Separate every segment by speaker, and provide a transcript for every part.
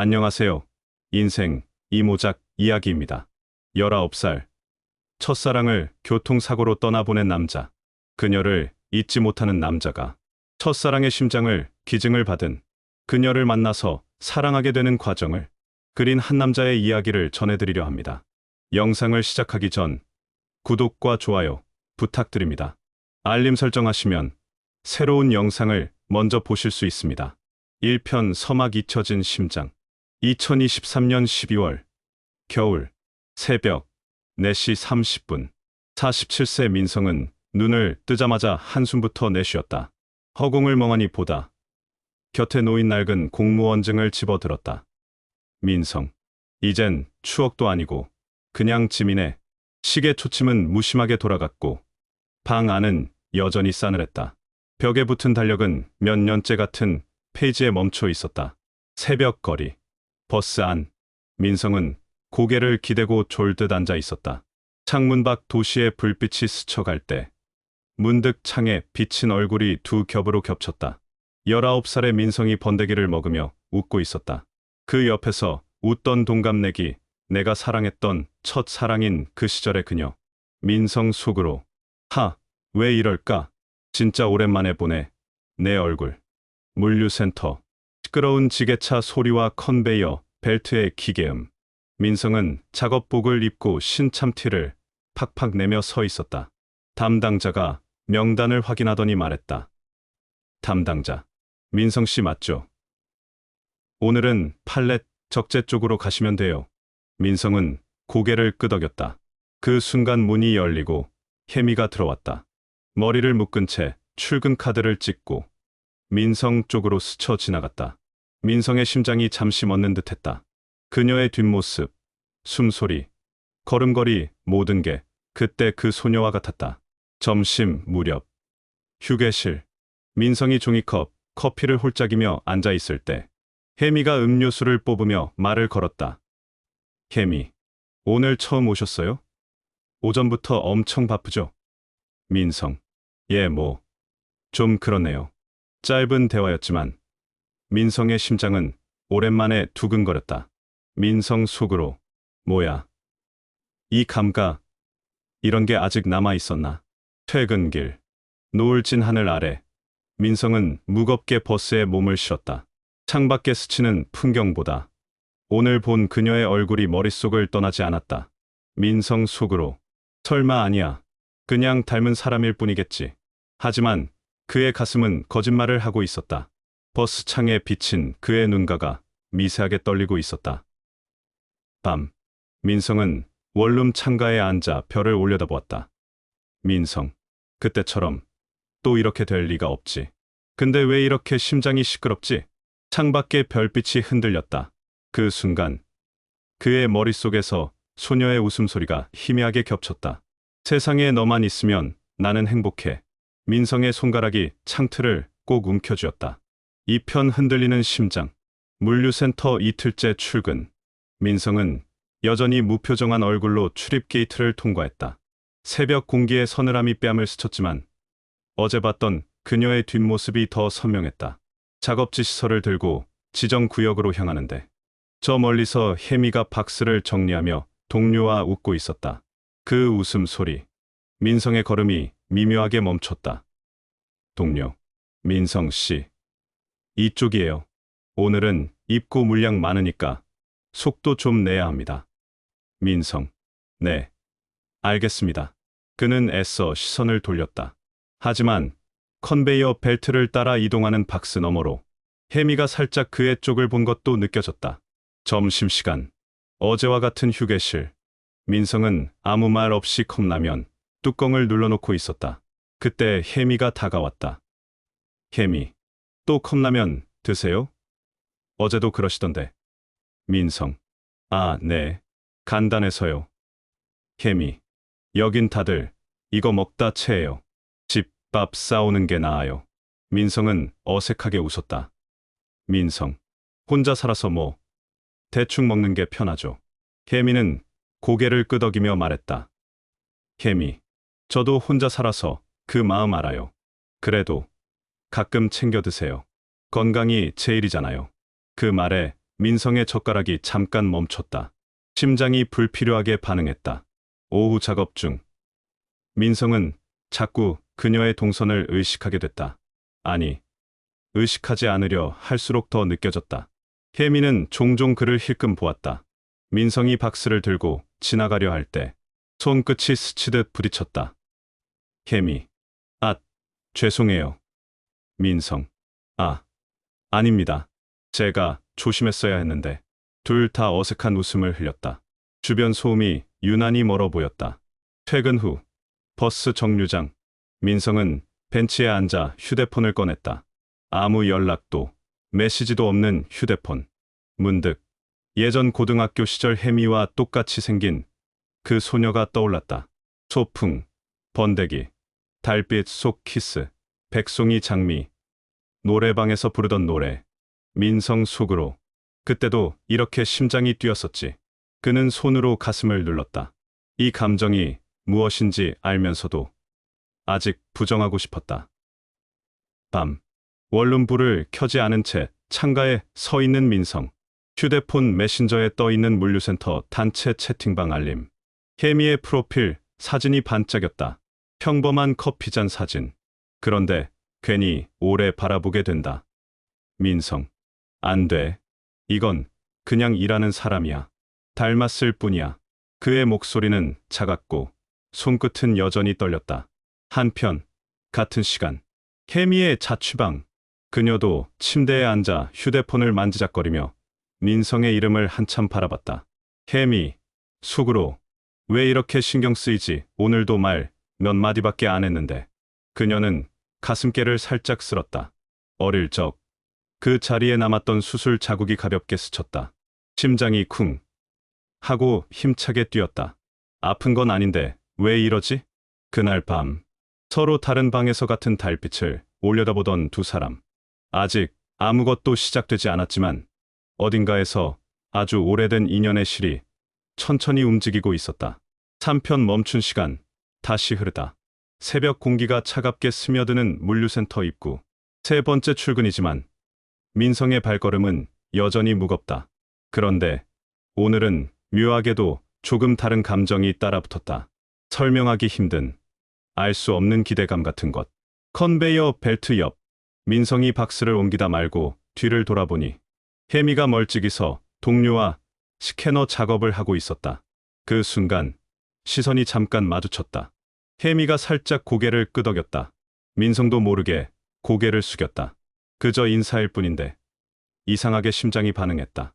Speaker 1: 안녕하세요. 인생 이모작 이야기입니다. 19살. 첫사랑을 교통사고로 떠나보낸 남자. 그녀를 잊지 못하는 남자가 첫사랑의 심장을 기증을 받은 그녀를 만나서 사랑하게 되는 과정을 그린 한 남자의 이야기를 전해드리려 합니다. 영상을 시작하기 전 구독과 좋아요 부탁드립니다. 알림 설정하시면 새로운 영상을 먼저 보실 수 있습니다. 1편 서막 잊혀진 심장. 2023년 12월 겨울 새벽 4시 30분 47세 민성은 눈을 뜨자마자 한숨부터 내쉬었다. 허공을 멍하니 보다 곁에 놓인 낡은 공무원증을 집어들었다. 민성. 이젠 추억도 아니고 그냥 짐이네. 시계 초침은 무심하게 돌아갔고 방 안은 여전히 싸늘했다. 벽에 붙은 달력은 몇 년째 같은 페이지에 멈춰 있었다. 새벽 거리. 버스 안. 민성은 고개를 기대고 졸듯 앉아 있었다. 창문 밖 도시의 불빛이 스쳐갈 때 문득 창에 비친 얼굴이 두 겹으로 겹쳤다. 19살의 민성이 번데기를 먹으며 웃고 있었다. 그 옆에서 웃던 동갑내기, 내가 사랑했던 첫 사랑인 그 시절의 그녀. 민성 속으로 왜 이럴까? 진짜 오랜만에 보네. 내 얼굴. 물류센터. 시끄러운 지게차 소리와 컨베이어 벨트의 기계음. 민성은 작업복을 입고 신참티를 팍팍 내며 서 있었다. 담당자가 명단을 확인하더니 말했다. 담당자. 민성 씨 맞죠? 오늘은 팔렛 적재 쪽으로 가시면 돼요. 민성은 고개를 끄덕였다. 그 순간 문이 열리고 혜미가 들어왔다. 머리를 묶은 채 출근 카드를 찍고 민성 쪽으로 스쳐 지나갔다. 민성의 심장이 잠시 멎는 듯했다. 그녀의 뒷모습, 숨소리, 걸음걸이 모든 게 그때 그 소녀와 같았다. 점심 무렵. 휴게실. 민성이 종이컵, 커피를 홀짝이며 앉아 있을 때 혜미가 음료수를 뽑으며 말을 걸었다. 혜미. 오늘 처음 오셨어요? 오전부터 엄청 바쁘죠? 민성. 예, 좀 그러네요. 짧은 대화였지만 민성의 심장은 오랜만에 두근거렸다. 민성 속으로 뭐야? 이 감각, 이런 게 아직 남아 있었나? 퇴근길. 노을진 하늘 아래 민성은 무겁게 버스에 몸을 실었다. 창밖에 스치는 풍경보다 오늘 본 그녀의 얼굴이 머릿속을 떠나지 않았다. 민성 속으로 설마 아니야. 그냥 닮은 사람일 뿐이겠지. 하지만 그의 가슴은 거짓말을 하고 있었다. 버스 창에 비친 그의 눈가가 미세하게 떨리고 있었다. 밤. 민성은 원룸 창가에 앉아 별을 올려다보았다. 민성. 그때처럼 또 이렇게 될 리가 없지. 근데 왜 이렇게 심장이 시끄럽지? 창밖에 별빛이 흔들렸다. 그 순간 그의 머릿속에서 소녀의 웃음소리가 희미하게 겹쳤다. 세상에 너만 있으면 나는 행복해. 민성의 손가락이 창틀을 꼭 움켜쥐었다. 이편 흔들리는 심장. 물류센터 이틀째 출근. 민성은 여전히 무표정한 얼굴로 출입 게이트를 통과했다. 새벽 공기의 서늘함이 뺨을 스쳤지만 어제 봤던 그녀의 뒷모습이 더 선명했다. 작업지 시설을 들고 지정 구역으로 향하는데 저 멀리서 혜미가 박스를 정리하며 동료와 웃고 있었다. 그 웃음소리. 민성의 걸음이 미묘하게 멈췄다. 동료. 민성 씨. 이쪽이에요. 오늘은 입고 물량 많으니까 속도 좀 내야 합니다. 민성. 네. 알겠습니다. 그는 애써 시선을 돌렸다. 하지만 컨베이어 벨트를 따라 이동하는 박스 너머로 혜미가 살짝 그의 쪽을 본 것도 느껴졌다. 점심시간. 어제와 같은 휴게실. 민성은 아무 말 없이 컵라면 뚜껑을 눌러놓고 있었다. 그때 혜미가 다가왔다. 혜미. 또 컵라면 드세요? 어제도 그러시던데. 민성. 아, 네. 간단해서요. 혜미. 여긴 다들 이거 먹다 체해요. 집밥 싸우는 게 나아요. 민성은 어색하게 웃었다. 민성. 혼자 살아서 대충 먹는 게 편하죠. 혜미는 고개를 끄덕이며 말했다. 혜미. 저도 혼자 살아서 그 마음 알아요. 그래도 가끔 챙겨 드세요. 건강이 제일이잖아요. 그 말에 민성의 젓가락이 잠깐 멈췄다. 심장이 불필요하게 반응했다. 오후 작업 중 민성은 자꾸 그녀의 동선을 의식하게 됐다. 아니, 의식하지 않으려 할수록 더 느껴졌다. 혜미는 종종 그를 힐끔 보았다. 민성이 박스를 들고 지나가려 할 때 손끝이 스치듯 부딪혔다. 혜미. 아, 죄송해요. 민성. 아, 아닙니다. 제가 조심했어야 했는데. 둘 다 어색한 웃음을 흘렸다. 주변 소음이 유난히 멀어 보였다. 퇴근 후 버스 정류장. 민성은 벤치에 앉아 휴대폰을 꺼냈다. 아무 연락도, 메시지도 없는 휴대폰. 문득 예전 고등학교 시절 혜미와 똑같이 생긴 그 소녀가 떠올랐다. 소풍, 번데기, 달빛 속 키스, 백송이 장미, 노래방에서 부르던 노래. 민성 속으로 그때도 이렇게 심장이 뛰었었지. 그는 손으로 가슴을 눌렀다. 이 감정이 무엇인지 알면서도 아직 부정하고 싶었다. 밤, 원룸불을 켜지 않은 채 창가에 서 있는 민성. 휴대폰 메신저에 떠 있는 물류센터 단체 채팅방 알림. 혜미의 프로필 사진이 반짝였다. 평범한 커피잔 사진. 그런데 괜히 오래 바라보게 된다. 민성. 안 돼. 이건 그냥 일하는 사람이야. 닮았을 뿐이야. 그의 목소리는 작았고 손끝은 여전히 떨렸다. 한편 같은 시간 혜미의 자취방. 그녀도 침대에 앉아 휴대폰을 만지작거리며 민성의 이름을 한참 바라봤다. 혜미. 속으로 왜 이렇게 신경 쓰이지? 오늘도 말 몇 마디밖에 안 했는데. 그녀는 가슴께를 살짝 쓸었다. 어릴 적 그 자리에 남았던 수술 자국이 가볍게 스쳤다. 심장이 쿵 하고 힘차게 뛰었다. 아픈 건 아닌데 왜 이러지? 그날 밤 서로 다른 방에서 같은 달빛을 올려다보던 두 사람. 아직 아무것도 시작되지 않았지만 어딘가에서 아주 오래된 인연의 실이 천천히 움직이고 있었다. 3편 멈춘 시간 다시 흐르다. 새벽 공기가 차갑게 스며드는 물류센터 입구. 세 번째 출근이지만 민성의 발걸음은 여전히 무겁다. 그런데 오늘은 묘하게도 조금 다른 감정이 따라붙었다. 설명하기 힘든, 알 수 없는 기대감 같은 것. 컨베이어 벨트 옆. 민성이 박스를 옮기다 말고 뒤를 돌아보니 혜미가 멀찍이 서 동료와 스캐너 작업을 하고 있었다. 그 순간 시선이 잠깐 마주쳤다. 혜미가 살짝 고개를 끄덕였다. 민성도 모르게 고개를 숙였다. 그저 인사일 뿐인데 이상하게 심장이 반응했다.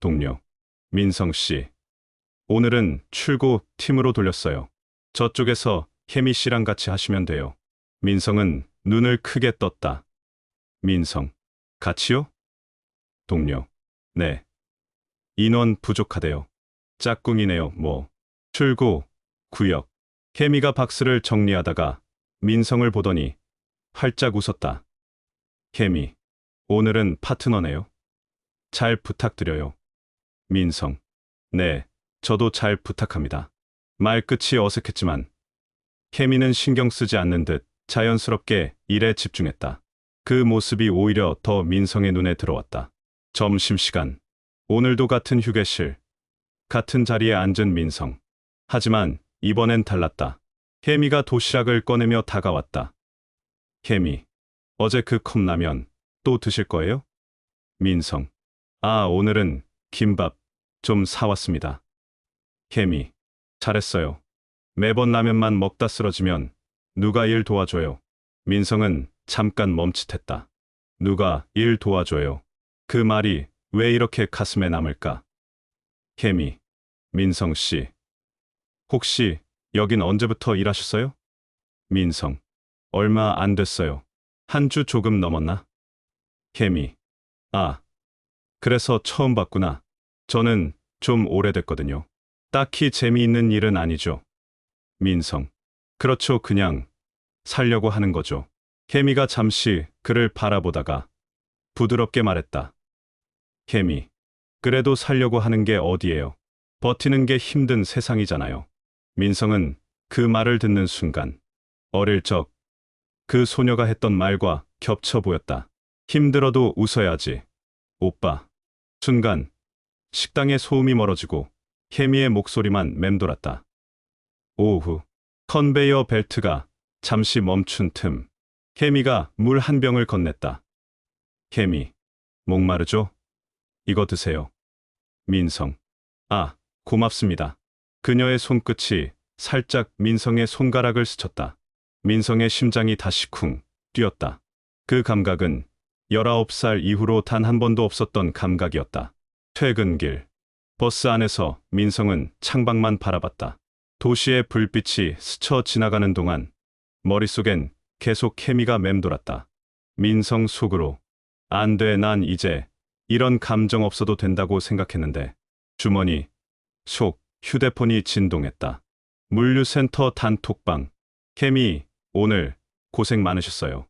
Speaker 1: 동료. 민성 씨. 오늘은 출고 팀으로 돌렸어요. 저쪽에서 혜미 씨랑 같이 하시면 돼요. 민성은 눈을 크게 떴다. 민성. 같이요? 동료. 네. 인원 부족하대요. 짝꿍이네요, 뭐. 출고, 구역. 혜미가 박스를 정리하다가 민성을 보더니 활짝 웃었다. 혜미. 오늘은 파트너네요. 잘 부탁드려요. 민성. 네, 저도 잘 부탁합니다. 말끝이 어색했지만 혜미는 신경 쓰지 않는 듯 자연스럽게 일에 집중했다. 그 모습이 오히려 더 민성의 눈에 들어왔다. 점심시간. 오늘도 같은 휴게실, 같은 자리에 앉은 민성. 하지만 이번엔 달랐다. 혜미가 도시락을 꺼내며 다가왔다. 혜미. 어제 그 컵라면 또 드실 거예요? 민성. 아, 오늘은 김밥 좀 사왔습니다. 혜미. 잘했어요. 매번 라면만 먹다 쓰러지면 누가 일 도와줘요? 민성은 잠깐 멈칫했다. 누가 일 도와줘요? 그 말이 왜 이렇게 가슴에 남을까? 혜미. 민성 씨. 혹시 여긴 언제부터 일하셨어요? 민성. 얼마 안 됐어요. 한 주 조금 넘었나? 혜미. 아, 그래서 처음 봤구나. 저는 좀 오래됐거든요. 딱히 재미있는 일은 아니죠. 민성. 그렇죠. 그냥 살려고 하는 거죠. 혜미가 잠시 그를 바라보다가 부드럽게 말했다. 혜미. 그래도 살려고 하는 게 어디예요? 버티는 게 힘든 세상이잖아요. 민성은 그 말을 듣는 순간 어릴 적 그 소녀가 했던 말과 겹쳐 보였다. 힘들어도 웃어야지. 오빠. 순간 식당의 소음이 멀어지고 혜미의 목소리만 맴돌았다. 오후 컨베이어 벨트가 잠시 멈춘 틈 혜미가 물 한 병을 건넸다. 혜미, 목마르죠? 이거 드세요. 민성. 아, 고맙습니다. 그녀의 손끝이 살짝 민성의 손가락을 스쳤다. 민성의 심장이 다시 쿵 뛰었다. 그 감각은 19살 이후로 단 한 번도 없었던 감각이었다. 퇴근길. 버스 안에서 민성은 창밖만 바라봤다. 도시의 불빛이 스쳐 지나가는 동안 머릿속엔 계속 혜미가 맴돌았다. 민성 속으로 안 돼, 난 이제 이런 감정 없어도 된다고 생각했는데. 주머니 속 휴대폰이 진동했다. 물류센터 단톡방. 혜미, 오늘 고생 많으셨어요.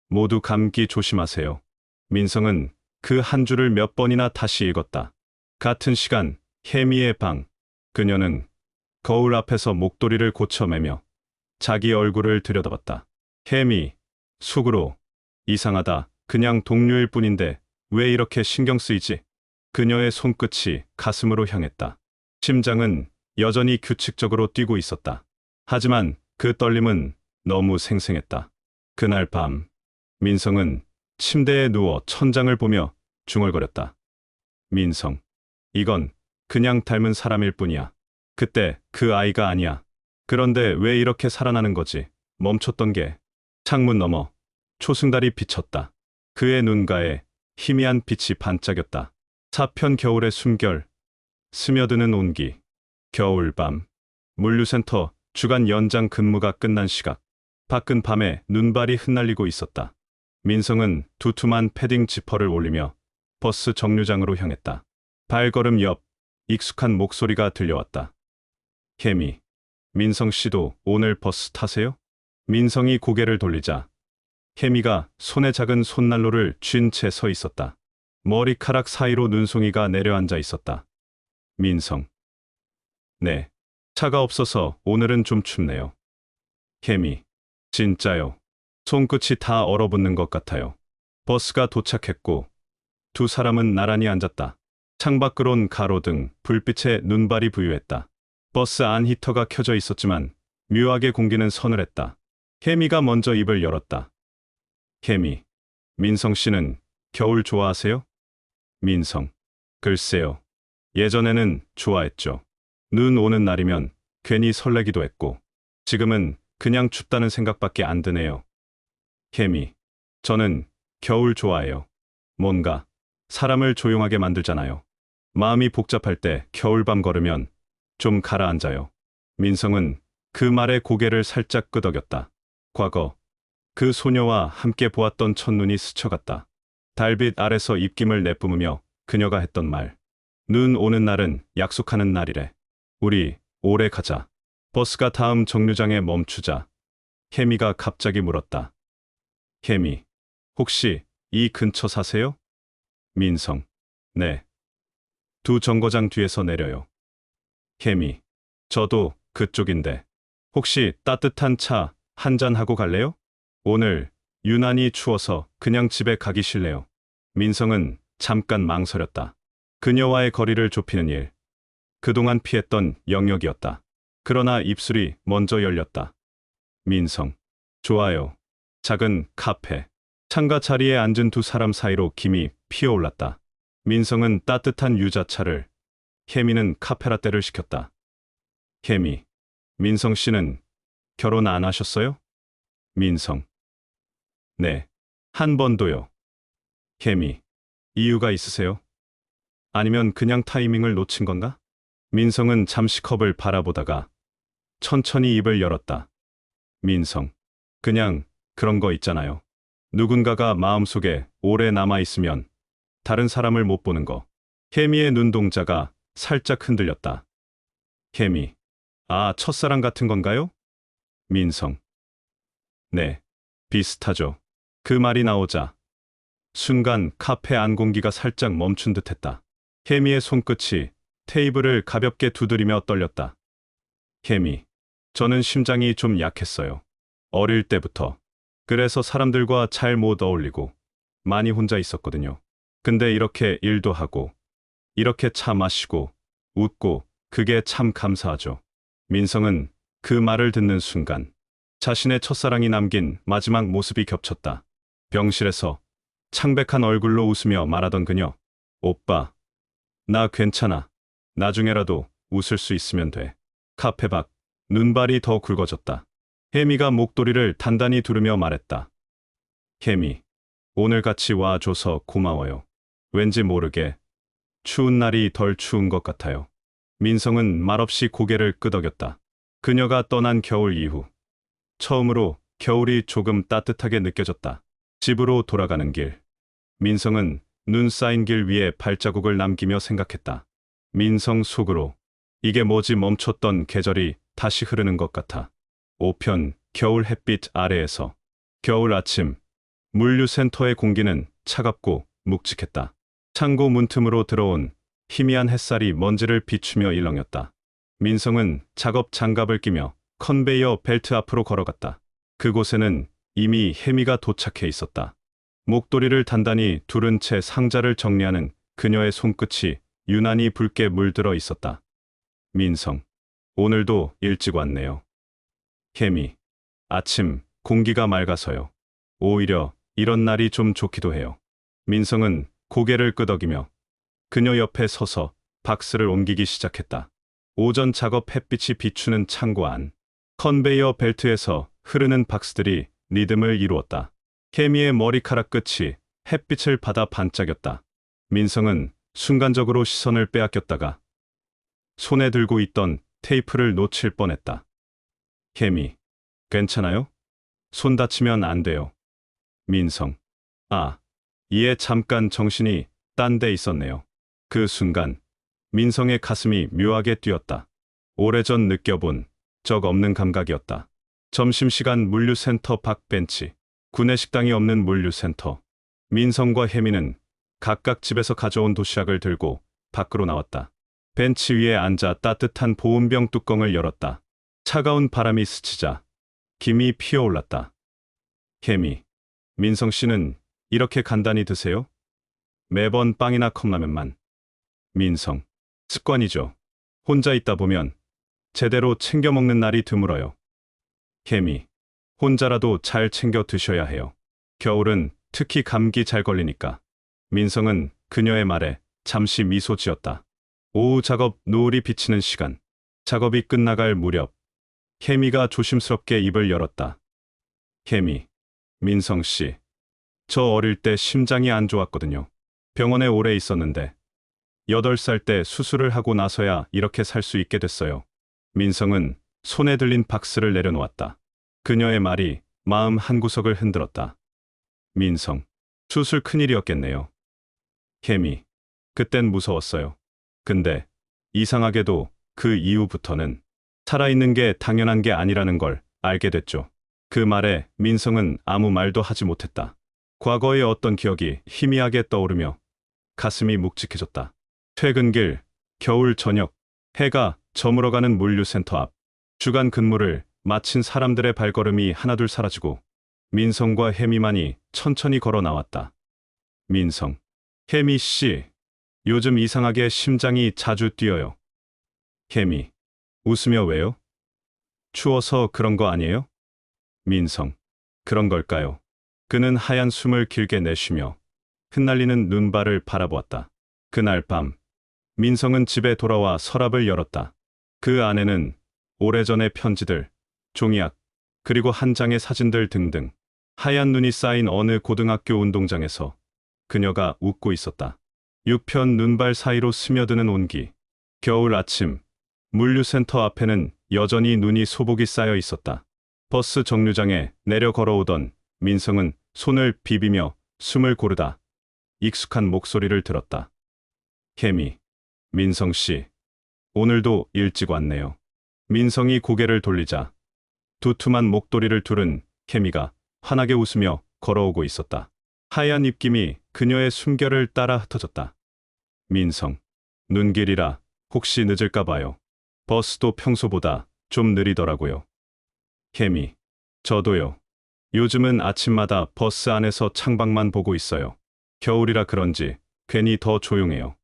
Speaker 1: 모두 감기 조심하세요. 민성은 그 한 줄을 몇 번이나 다시 읽었다. 같은 시간 혜미의 방. 그녀는 거울 앞에서 목도리를 고쳐매며 자기 얼굴을 들여다봤다. 혜미, 속으로 이상하다. 그냥 동료일 뿐인데 왜 이렇게 신경 쓰이지? 그녀의 손끝이 가슴으로 향했다. 심장은 여전히 규칙적으로 뛰고 있었다. 하지만 그 떨림은 너무 생생했다. 그날 밤, 민성은 침대에 누워 천장을 보며 중얼거렸다. 민성, 이건 그냥 닮은 사람일 뿐이야. 그때 그 아이가 아니야. 그런데 왜 이렇게 살아나는 거지? 멈췄던 게. 창문 너머 초승달이 비쳤다. 그의 눈가에 희미한 빛이 반짝였다. 사편 겨울의 숨결, 스며드는 온기. 겨울밤, 물류센터 주간 연장 근무가 끝난 시각. 밖은 밤에 눈발이 흩날리고 있었다. 민성은 두툼한 패딩 지퍼를 올리며 버스 정류장으로 향했다. 발걸음 옆 익숙한 목소리가 들려왔다. 혜미, 민성 씨도 오늘 버스 타세요? 민성이 고개를 돌리자 혜미가 손에 작은 손난로를 쥔 채 서 있었다. 머리카락 사이로 눈송이가 내려앉아 있었다. 민성. 네. 차가 없어서 오늘은 좀 춥네요. 혜미. 진짜요. 손끝이 다 얼어붙는 것 같아요. 버스가 도착했고 두 사람은 나란히 앉았다. 창밖으론 가로등, 불빛에 눈발이 부유했다. 버스 안 히터가 켜져 있었지만 묘하게 공기는 서늘했다. 혜미가 먼저 입을 열었다. 혜미, 민성 씨는 겨울 좋아하세요? 민성, 글쎄요. 예전에는 좋아했죠. 눈 오는 날이면 괜히 설레기도 했고, 지금은 그냥 춥다는 생각밖에 안 드네요. 혜미, 저는 겨울 좋아해요. 뭔가 사람을 조용하게 만들잖아요. 마음이 복잡할 때 겨울밤 걸으면 좀 가라앉아요. 민성은 그 말에 고개를 살짝 끄덕였다. 과거, 그 소녀와 함께 보았던 첫눈이 스쳐갔다. 달빛 아래서 입김을 내뿜으며 그녀가 했던 말. 눈 오는 날은 약속하는 날이래. 우리 오래 가자. 버스가 다음 정류장에 멈추자 혜미가 갑자기 물었다. 혜미, 혹시 이 근처 사세요? 민성, 네. 두 정거장 뒤에서 내려요. 혜미, 저도 그쪽인데 혹시 따뜻한 차 한잔 하고 갈래요? 오늘 유난히 추워서 그냥 집에 가기 싫네요. 민성은 잠깐 망설였다. 그녀와의 거리를 좁히는 일. 그동안 피했던 영역이었다. 그러나 입술이 먼저 열렸다. 민성, 좋아요. 작은 카페. 창가 자리에 앉은 두 사람 사이로 김이 피어올랐다. 민성은 따뜻한 유자차를, 혜미는 카페라떼를 시켰다. 혜미, 민성 씨는 결혼 안 하셨어요? 민성, 네, 한 번도요. 혜미, 이유가 있으세요? 아니면 그냥 타이밍을 놓친 건가? 민성은 잠시 컵을 바라보다가 천천히 입을 열었다. 민성, 그냥 그런 거 있잖아요. 누군가가 마음속에 오래 남아있으면 다른 사람을 못 보는 거. 혜미의 눈동자가 살짝 흔들렸다. 혜미, 아, 첫사랑 같은 건가요? 민성, 네, 비슷하죠. 그 말이 나오자 순간 카페 안 공기가 살짝 멈춘 듯했다. 혜미의 손끝이 테이블을 가볍게 두드리며 떨렸다. 혜미, 저는 심장이 좀 약했어요. 어릴 때부터. 그래서 사람들과 잘 못 어울리고 많이 혼자 있었거든요. 근데 이렇게 일도 하고 이렇게 차 마시고 웃고 그게 참 감사하죠. 민성은 그 말을 듣는 순간 자신의 첫사랑이 남긴 마지막 모습이 겹쳤다. 병실에서 창백한 얼굴로 웃으며 말하던 그녀. 오빠, 나 괜찮아. 나중에라도 웃을 수 있으면 돼. 카페 밖 눈발이 더 굵어졌다. 혜미가 목도리를 단단히 두르며 말했다. 혜미, 오늘 같이 와줘서 고마워요. 왠지 모르게 추운 날이 덜 추운 것 같아요. 민성은 말없이 고개를 끄덕였다. 그녀가 떠난 겨울 이후 처음으로 겨울이 조금 따뜻하게 느껴졌다. 집으로 돌아가는 길. 민성은 눈 쌓인 길 위에 발자국을 남기며 생각했다. 민성 속으로 이게 뭐지 멈췄던 계절이 다시 흐르는 것 같아. 5편 겨울 햇빛 아래에서 겨울 아침 물류센터의 공기는 차갑고 묵직했다. 창고 문틈으로 들어온 희미한 햇살이 먼지를 비추며 일렁였다. 민성은 작업 장갑을 끼며 컨베이어 벨트 앞으로 걸어갔다. 그곳에는 이미 혜미가 도착해 있었다. 목도리를 단단히 두른 채 상자를 정리하는 그녀의 손끝이 유난히 붉게 물들어 있었다. 민성, 오늘도 일찍 왔네요. 혜미, 아침 공기가 맑아서요. 오히려 이런 날이 좀 좋기도 해요. 민성은 고개를 끄덕이며 그녀 옆에 서서 박스를 옮기기 시작했다. 오전 작업 햇빛이 비추는 창고 안. 컨베이어 벨트에서 흐르는 박스들이 리듬을 이루었다. 혜미의 머리카락 끝이 햇빛을 받아 반짝였다. 민성은 순간적으로 시선을 빼앗겼다가 손에 들고 있던 테이프를 놓칠 뻔했다. 혜미, 괜찮아요? 손 다치면 안 돼요. 민성, 아, 이에 잠깐 정신이 딴 데 있었네요. 그 순간 민성의 가슴이 묘하게 뛰었다. 오래전 느껴본 적 없는 감각이었다. 점심시간 물류센터 밖 벤치. 구내식당이 없는 물류센터. 민성과 혜미는 각각 집에서 가져온 도시락을 들고 밖으로 나왔다. 벤치 위에 앉아 따뜻한 보온병 뚜껑을 열었다. 차가운 바람이 스치자 김이 피어올랐다. 혜미, 민성 씨는 이렇게 간단히 드세요? 매번 빵이나 컵라면만. 민성, 습관이죠. 혼자 있다 보면 제대로 챙겨 먹는 날이 드물어요. 혜미, 혼자라도 잘 챙겨 드셔야 해요. 겨울은 특히 감기 잘 걸리니까. 민성은 그녀의 말에 잠시 미소 지었다. 오후 작업 노을이 비치는 시간. 작업이 끝나갈 무렵. 혜미가 조심스럽게 입을 열었다. 혜미, 민성 씨. 저 어릴 때 심장이 안 좋았거든요. 병원에 오래 있었는데 8살 때 수술을 하고 나서야 이렇게 살 수 있게 됐어요. 민성은 손에 들린 박스를 내려놓았다. 그녀의 말이 마음 한구석을 흔들었다. 민성, 수술 큰일이었겠네요. 혜미, 그땐 무서웠어요. 근데 이상하게도 그 이후부터는 살아있는 게 당연한 게 아니라는 걸 알게 됐죠. 그 말에 민성은 아무 말도 하지 못했다. 과거의 어떤 기억이 희미하게 떠오르며 가슴이 묵직해졌다. 퇴근길, 겨울 저녁, 해가 저물어가는 물류센터 앞. 주간 근무를 마친 사람들의 발걸음이 하나둘 사라지고 민성과 혜미만이 천천히 걸어 나왔다. 민성, 혜미 씨, 요즘 이상하게 심장이 자주 뛰어요. 혜미, 웃으며 왜요? 추워서 그런 거 아니에요? 민성, 그런 걸까요? 그는 하얀 숨을 길게 내쉬며 흩날리는 눈발을 바라보았다. 그날 밤, 민성은 집에 돌아와 서랍을 열었다. 그 안에는 오래전의 편지들, 종이약, 그리고 한 장의 사진들 등등. 하얀 눈이 쌓인 어느 고등학교 운동장에서 그녀가 웃고 있었다. 6편 눈발 사이로 스며드는 온기. 겨울 아침, 물류센터 앞에는 여전히 눈이 소복이 쌓여 있었다. 버스 정류장에 내려 걸어오던 민성은 손을 비비며 숨을 고르다 익숙한 목소리를 들었다. 혜미, 민성 씨, 오늘도 일찍 왔네요. 민성이 고개를 돌리자 두툼한 목도리를 두른 혜미가 환하게 웃으며 걸어오고 있었다. 하얀 입김이 그녀의 숨결을 따라 흩어졌다. 민성, 눈길이라 혹시 늦을까 봐요. 버스도 평소보다 좀 느리더라고요. 혜미, 저도요. 요즘은 아침마다 버스 안에서 창밖만 보고 있어요. 겨울이라 그런지 괜히 더 조용해요.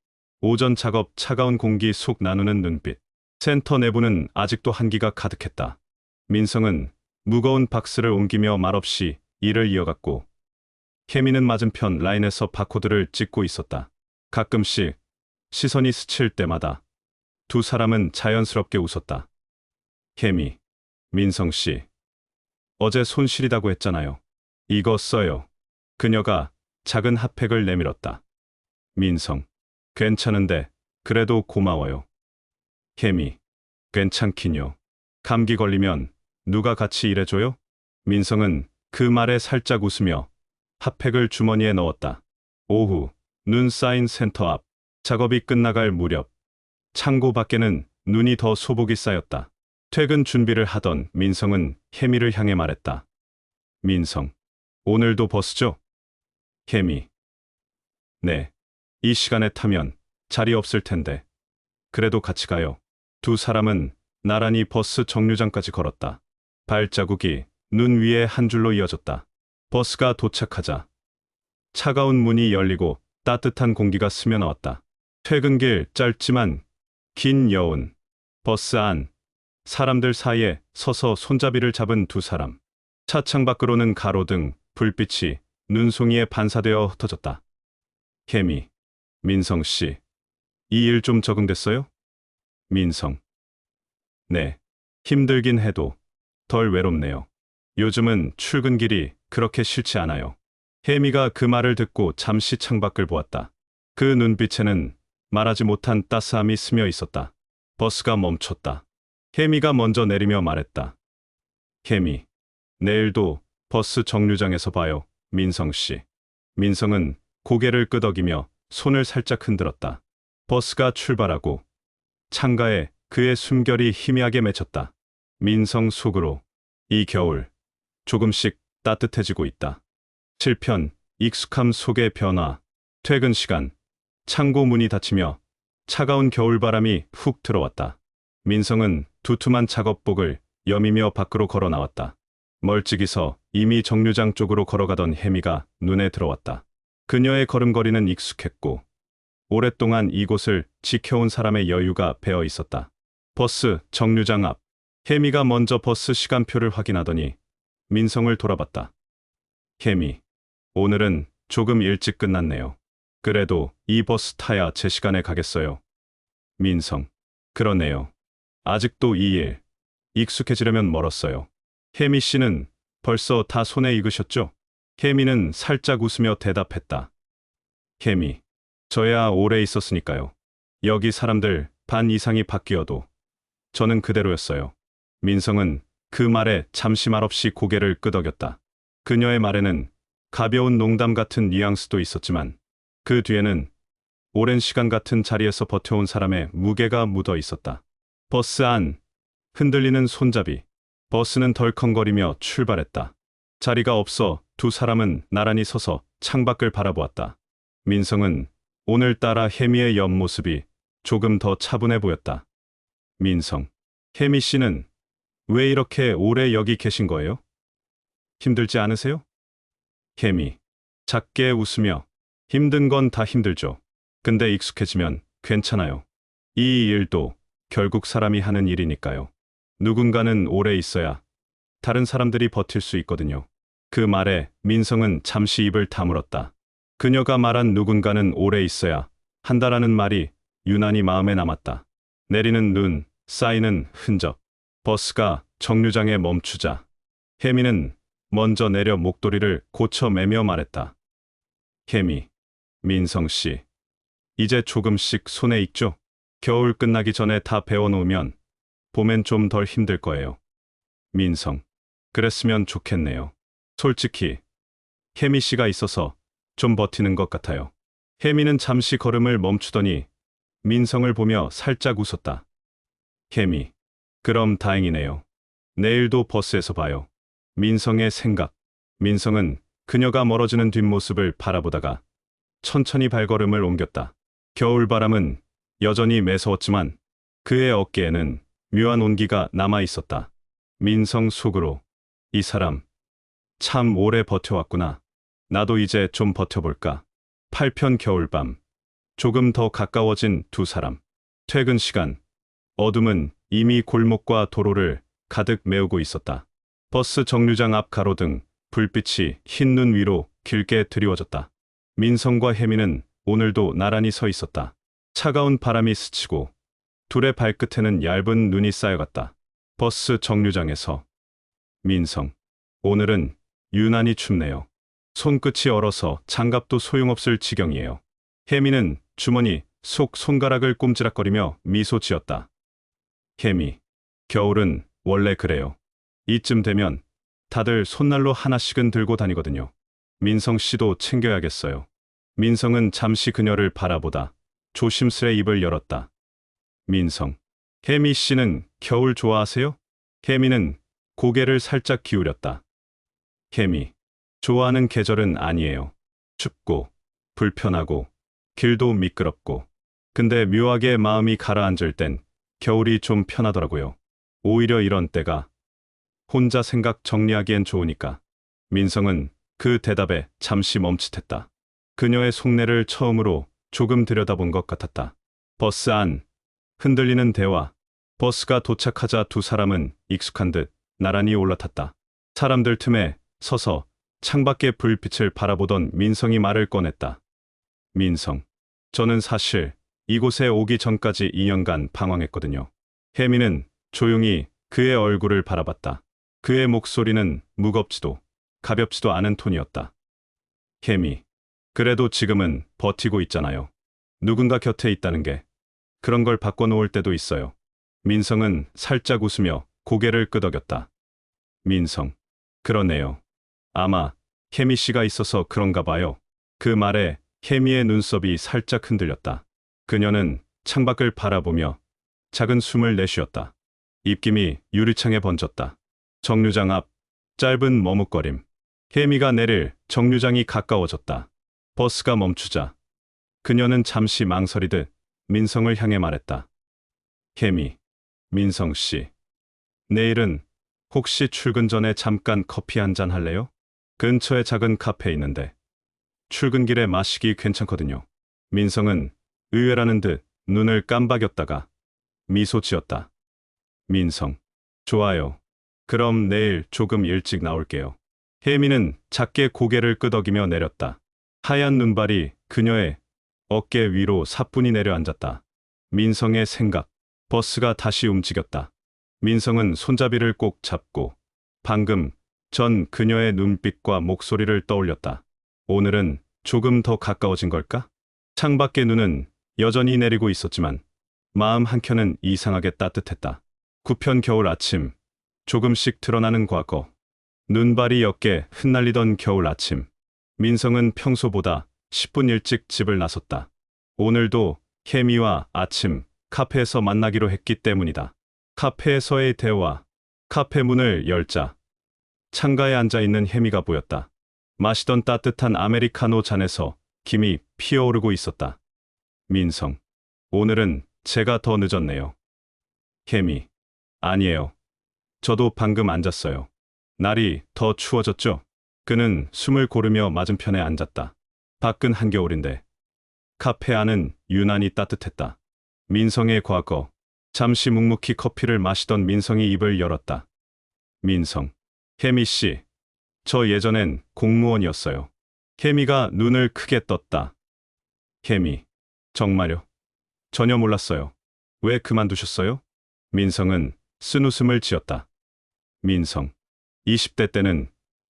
Speaker 1: 오전 작업 차가운 공기 속 나누는 눈빛. 센터 내부는 아직도 한기가 가득했다. 민성은 무거운 박스를 옮기며 말없이 일을 이어갔고 케미는 맞은편 라인에서 바코드를 찍고 있었다. 가끔씩 시선이 스칠 때마다 두 사람은 자연스럽게 웃었다. 케미, 민성 씨, 어제 손실이다고 했잖아요. 이거 써요. 그녀가 작은 핫팩을 내밀었다. 민성, 괜찮은데 그래도 고마워요. 케미, 괜찮긴요. 감기 걸리면 누가 같이 일해줘요? 민성은 그 말에 살짝 웃으며 핫팩을 주머니에 넣었다. 오후, 눈 쌓인 센터 앞, 작업이 끝나갈 무렵, 창고 밖에는 눈이 더 소복이 쌓였다. 퇴근 준비를 하던 민성은 혜미를 향해 말했다. 민성, 오늘도 버스죠? 혜미, 네. 이 시간에 타면 자리 없을 텐데. 그래도 같이 가요. 두 사람은 나란히 버스 정류장까지 걸었다. 발자국이 눈 위에 한 줄로 이어졌다. 버스가 도착하자 차가운 문이 열리고 따뜻한 공기가 스며나왔다. 퇴근길 짧지만 긴 여운. 버스 안. 사람들 사이에 서서 손잡이를 잡은 두 사람. 차창 밖으로는 가로등, 불빛이 눈송이에 반사되어 흩어졌다. 케미, 민성 씨, 이 일 좀 적응됐어요? 민성, 네, 힘들긴 해도 덜 외롭네요. 요즘은 출근길이 그렇게 싫지 않아요. 혜미가 그 말을 듣고 잠시 창밖을 보았다. 그 눈빛에는 말하지 못한 따스함이 스며 있었다. 버스가 멈췄다. 혜미가 먼저 내리며 말했다. 혜미, 내일도 버스 정류장에서 봐요, 민성 씨. 민성은 고개를 끄덕이며 손을 살짝 흔들었다. 버스가 출발하고 창가에 그의 숨결이 희미하게 맺혔다. 민성 속으로 이 겨울 조금씩 따뜻해지고 있다. 7편 익숙함 속의 변화. 퇴근 시간. 창고 문이 닫히며 차가운 겨울바람이 훅 들어왔다. 민성은 두툼한 작업복을 여미며 밖으로 걸어 나왔다. 멀찍이 서 이미 정류장 쪽으로 걸어가던 혜미가 눈에 들어왔다. 그녀의 걸음걸이는 익숙했고 오랫동안 이곳을 지켜온 사람의 여유가 배어 있었다. 버스 정류장 앞. 혜미가 먼저 버스 시간표를 확인하더니 민성을 돌아봤다. 혜미, 오늘은 조금 일찍 끝났네요. 그래도 이 버스 타야 제 시간에 가겠어요. 민성, 그러네요. 아직도 이 일 익숙해지려면 멀었어요. 혜미 씨는 벌써 다 손에 익으셨죠? 혜미는 살짝 웃으며 대답했다. 혜미, 저야 오래 있었으니까요. 여기 사람들 반 이상이 바뀌어도 저는 그대로였어요. 민성은 그 말에 잠시 말없이 고개를 끄덕였다. 그녀의 말에는 가벼운 농담 같은 뉘앙스도 있었지만 그 뒤에는 오랜 시간 같은 자리에서 버텨온 사람의 무게가 묻어 있었다. 버스 안. 흔들리는 손잡이. 버스는 덜컹거리며 출발했다. 자리가 없어 두 사람은 나란히 서서 창밖을 바라보았다. 민성은 오늘따라 혜미의 옆모습이 조금 더 차분해 보였다. 민성, 혜미 씨는 왜 이렇게 오래 여기 계신 거예요? 힘들지 않으세요? 혜미, 작게 웃으며 힘든 건 다 힘들죠. 근데 익숙해지면 괜찮아요. 이 일도 결국 사람이 하는 일이니까요. 누군가는 오래 있어야 다른 사람들이 버틸 수 있거든요. 그 말에 민성은 잠시 입을 다물었다. 그녀가 말한 누군가는 오래 있어야 한다라는 말이 유난히 마음에 남았다. 내리는 눈, 쌓이는 흔적. 버스가 정류장에 멈추자 혜미는 먼저 내려 목도리를 고쳐 매며 말했다. 혜미, 민성 씨, 이제 조금씩 손에 익죠? 겨울 끝나기 전에 다 배워놓으면 봄엔 좀 덜 힘들 거예요. 민성, 그랬으면 좋겠네요. 솔직히 혜미 씨가 있어서 좀 버티는 것 같아요. 혜미는 잠시 걸음을 멈추더니 민성을 보며 살짝 웃었다. 혜미, 그럼 다행이네요. 내일도 버스에서 봐요. 민성의 생각. 민성은 그녀가 멀어지는 뒷모습을 바라보다가 천천히 발걸음을 옮겼다. 겨울바람은 여전히 매서웠지만 그의 어깨에는 묘한 온기가 남아 있었다. 민성 속으로 이 사람 참 오래 버텨왔구나. 나도 이제 좀 버텨볼까. 8편 겨울밤. 조금 더 가까워진 두 사람. 퇴근 시간. 어둠은 이미 골목과 도로를 가득 메우고 있었다. 버스 정류장 앞 가로등, 불빛이 흰 눈 위로 길게 드리워졌다. 민성과 혜미는 오늘도 나란히 서 있었다. 차가운 바람이 스치고 둘의 발끝에는 얇은 눈이 쌓여갔다. 버스 정류장에서. 민성. 오늘은 유난히 춥네요. 손끝이 얼어서 장갑도 소용없을 지경이에요. 혜미는 주머니 속 손가락을 꼼지락거리며 미소 지었다. 혜미. 겨울은 원래 그래요. 이쯤 되면 다들 손난로 하나씩은 들고 다니거든요. 민성 씨도 챙겨야겠어요. 민성은 잠시 그녀를 바라보다 조심스레 입을 열었다. 민성. 혜미 씨는 겨울 좋아하세요? 혜미는 고개를 살짝 기울였다. 혜미. 좋아하는 계절은 아니에요. 춥고, 불편하고, 길도 미끄럽고. 근데 묘하게 마음이 가라앉을 땐 겨울이 좀 편하더라고요. 오히려 이런 때가 혼자 생각 정리하기엔 좋으니까. 민성은 그 대답에 잠시 멈칫했다. 그녀의 속내를 처음으로 조금 들여다본 것 같았다. 버스 안. 흔들리는 대화. 버스가 도착하자 두 사람은 익숙한 듯 나란히 올라탔다. 사람들 틈에 서서 창밖의 불빛을 바라보던 민성이 말을 꺼냈다. 민성. 저는 사실 이곳에 오기 전까지 2년간 방황했거든요. 혜미는 조용히 그의 얼굴을 바라봤다. 그의 목소리는 무겁지도 가볍지도 않은 톤이었다. 혜미. 그래도 지금은 버티고 있잖아요. 누군가 곁에 있다는 게 그런 걸 바꿔놓을 때도 있어요. 민성은 살짝 웃으며 고개를 끄덕였다. 민성. 그러네요. 아마 혜미 씨가 있어서 그런가 봐요. 그 말에 혜미의 눈썹이 살짝 흔들렸다. 그녀는 창밖을 바라보며 작은 숨을 내쉬었다. 입김이 유리창에 번졌다. 정류장 앞 짧은 머뭇거림. 혜미가 내릴 정류장이 가까워졌다. 버스가 멈추자 그녀는 잠시 망설이듯 민성을 향해 말했다. 혜미. 민성 씨. 내일은 혹시 출근 전에 잠깐 커피 한 잔 할래요? 근처에 작은 카페 있는데 출근길에 마시기 괜찮거든요. 민성은 의외라는 듯 눈을 깜박였다가 미소 지었다. 민성. 좋아요. 그럼 내일 조금 일찍 나올게요. 혜미는 작게 고개를 끄덕이며 내렸다. 하얀 눈발이 그녀의 어깨 위로 사뿐히 내려앉았다. 민성의 생각. 버스가 다시 움직였다. 민성은 손잡이를 꼭 잡고 방금 전 그녀의 눈빛과 목소리를 떠올렸다. 오늘은 조금 더 가까워진 걸까? 창밖의 눈은 여전히 내리고 있었지만 마음 한켠은 이상하게 따뜻했다. 구편 겨울 아침. 조금씩 드러나는 과거. 눈발이 옅게 흩날리던 겨울 아침. 민성은 평소보다 10분 일찍 집을 나섰다. 오늘도 혜미와 아침 카페에서 만나기로 했기 때문이다. 카페에서의 대화. 카페 문을 열자 창가에 앉아있는 혜미가 보였다. 마시던 따뜻한 아메리카노 잔에서 김이 피어오르고 있었다. 민성. 오늘은 제가 더 늦었네요. 혜미. 아니에요. 저도 방금 앉았어요. 날이 더 추워졌죠? 그는 숨을 고르며 맞은편에 앉았다. 밖은 한겨울인데 카페 안은 유난히 따뜻했다. 민성의 과거. 잠시 묵묵히 커피를 마시던 민성이 입을 열었다. 민성. 혜미 씨. 저 예전엔 공무원이었어요. 혜미가 눈을 크게 떴다. 혜미. 정말요? 전혀 몰랐어요. 왜 그만두셨어요? 민성은 쓴웃음을 지었다. 민성. 20대 때는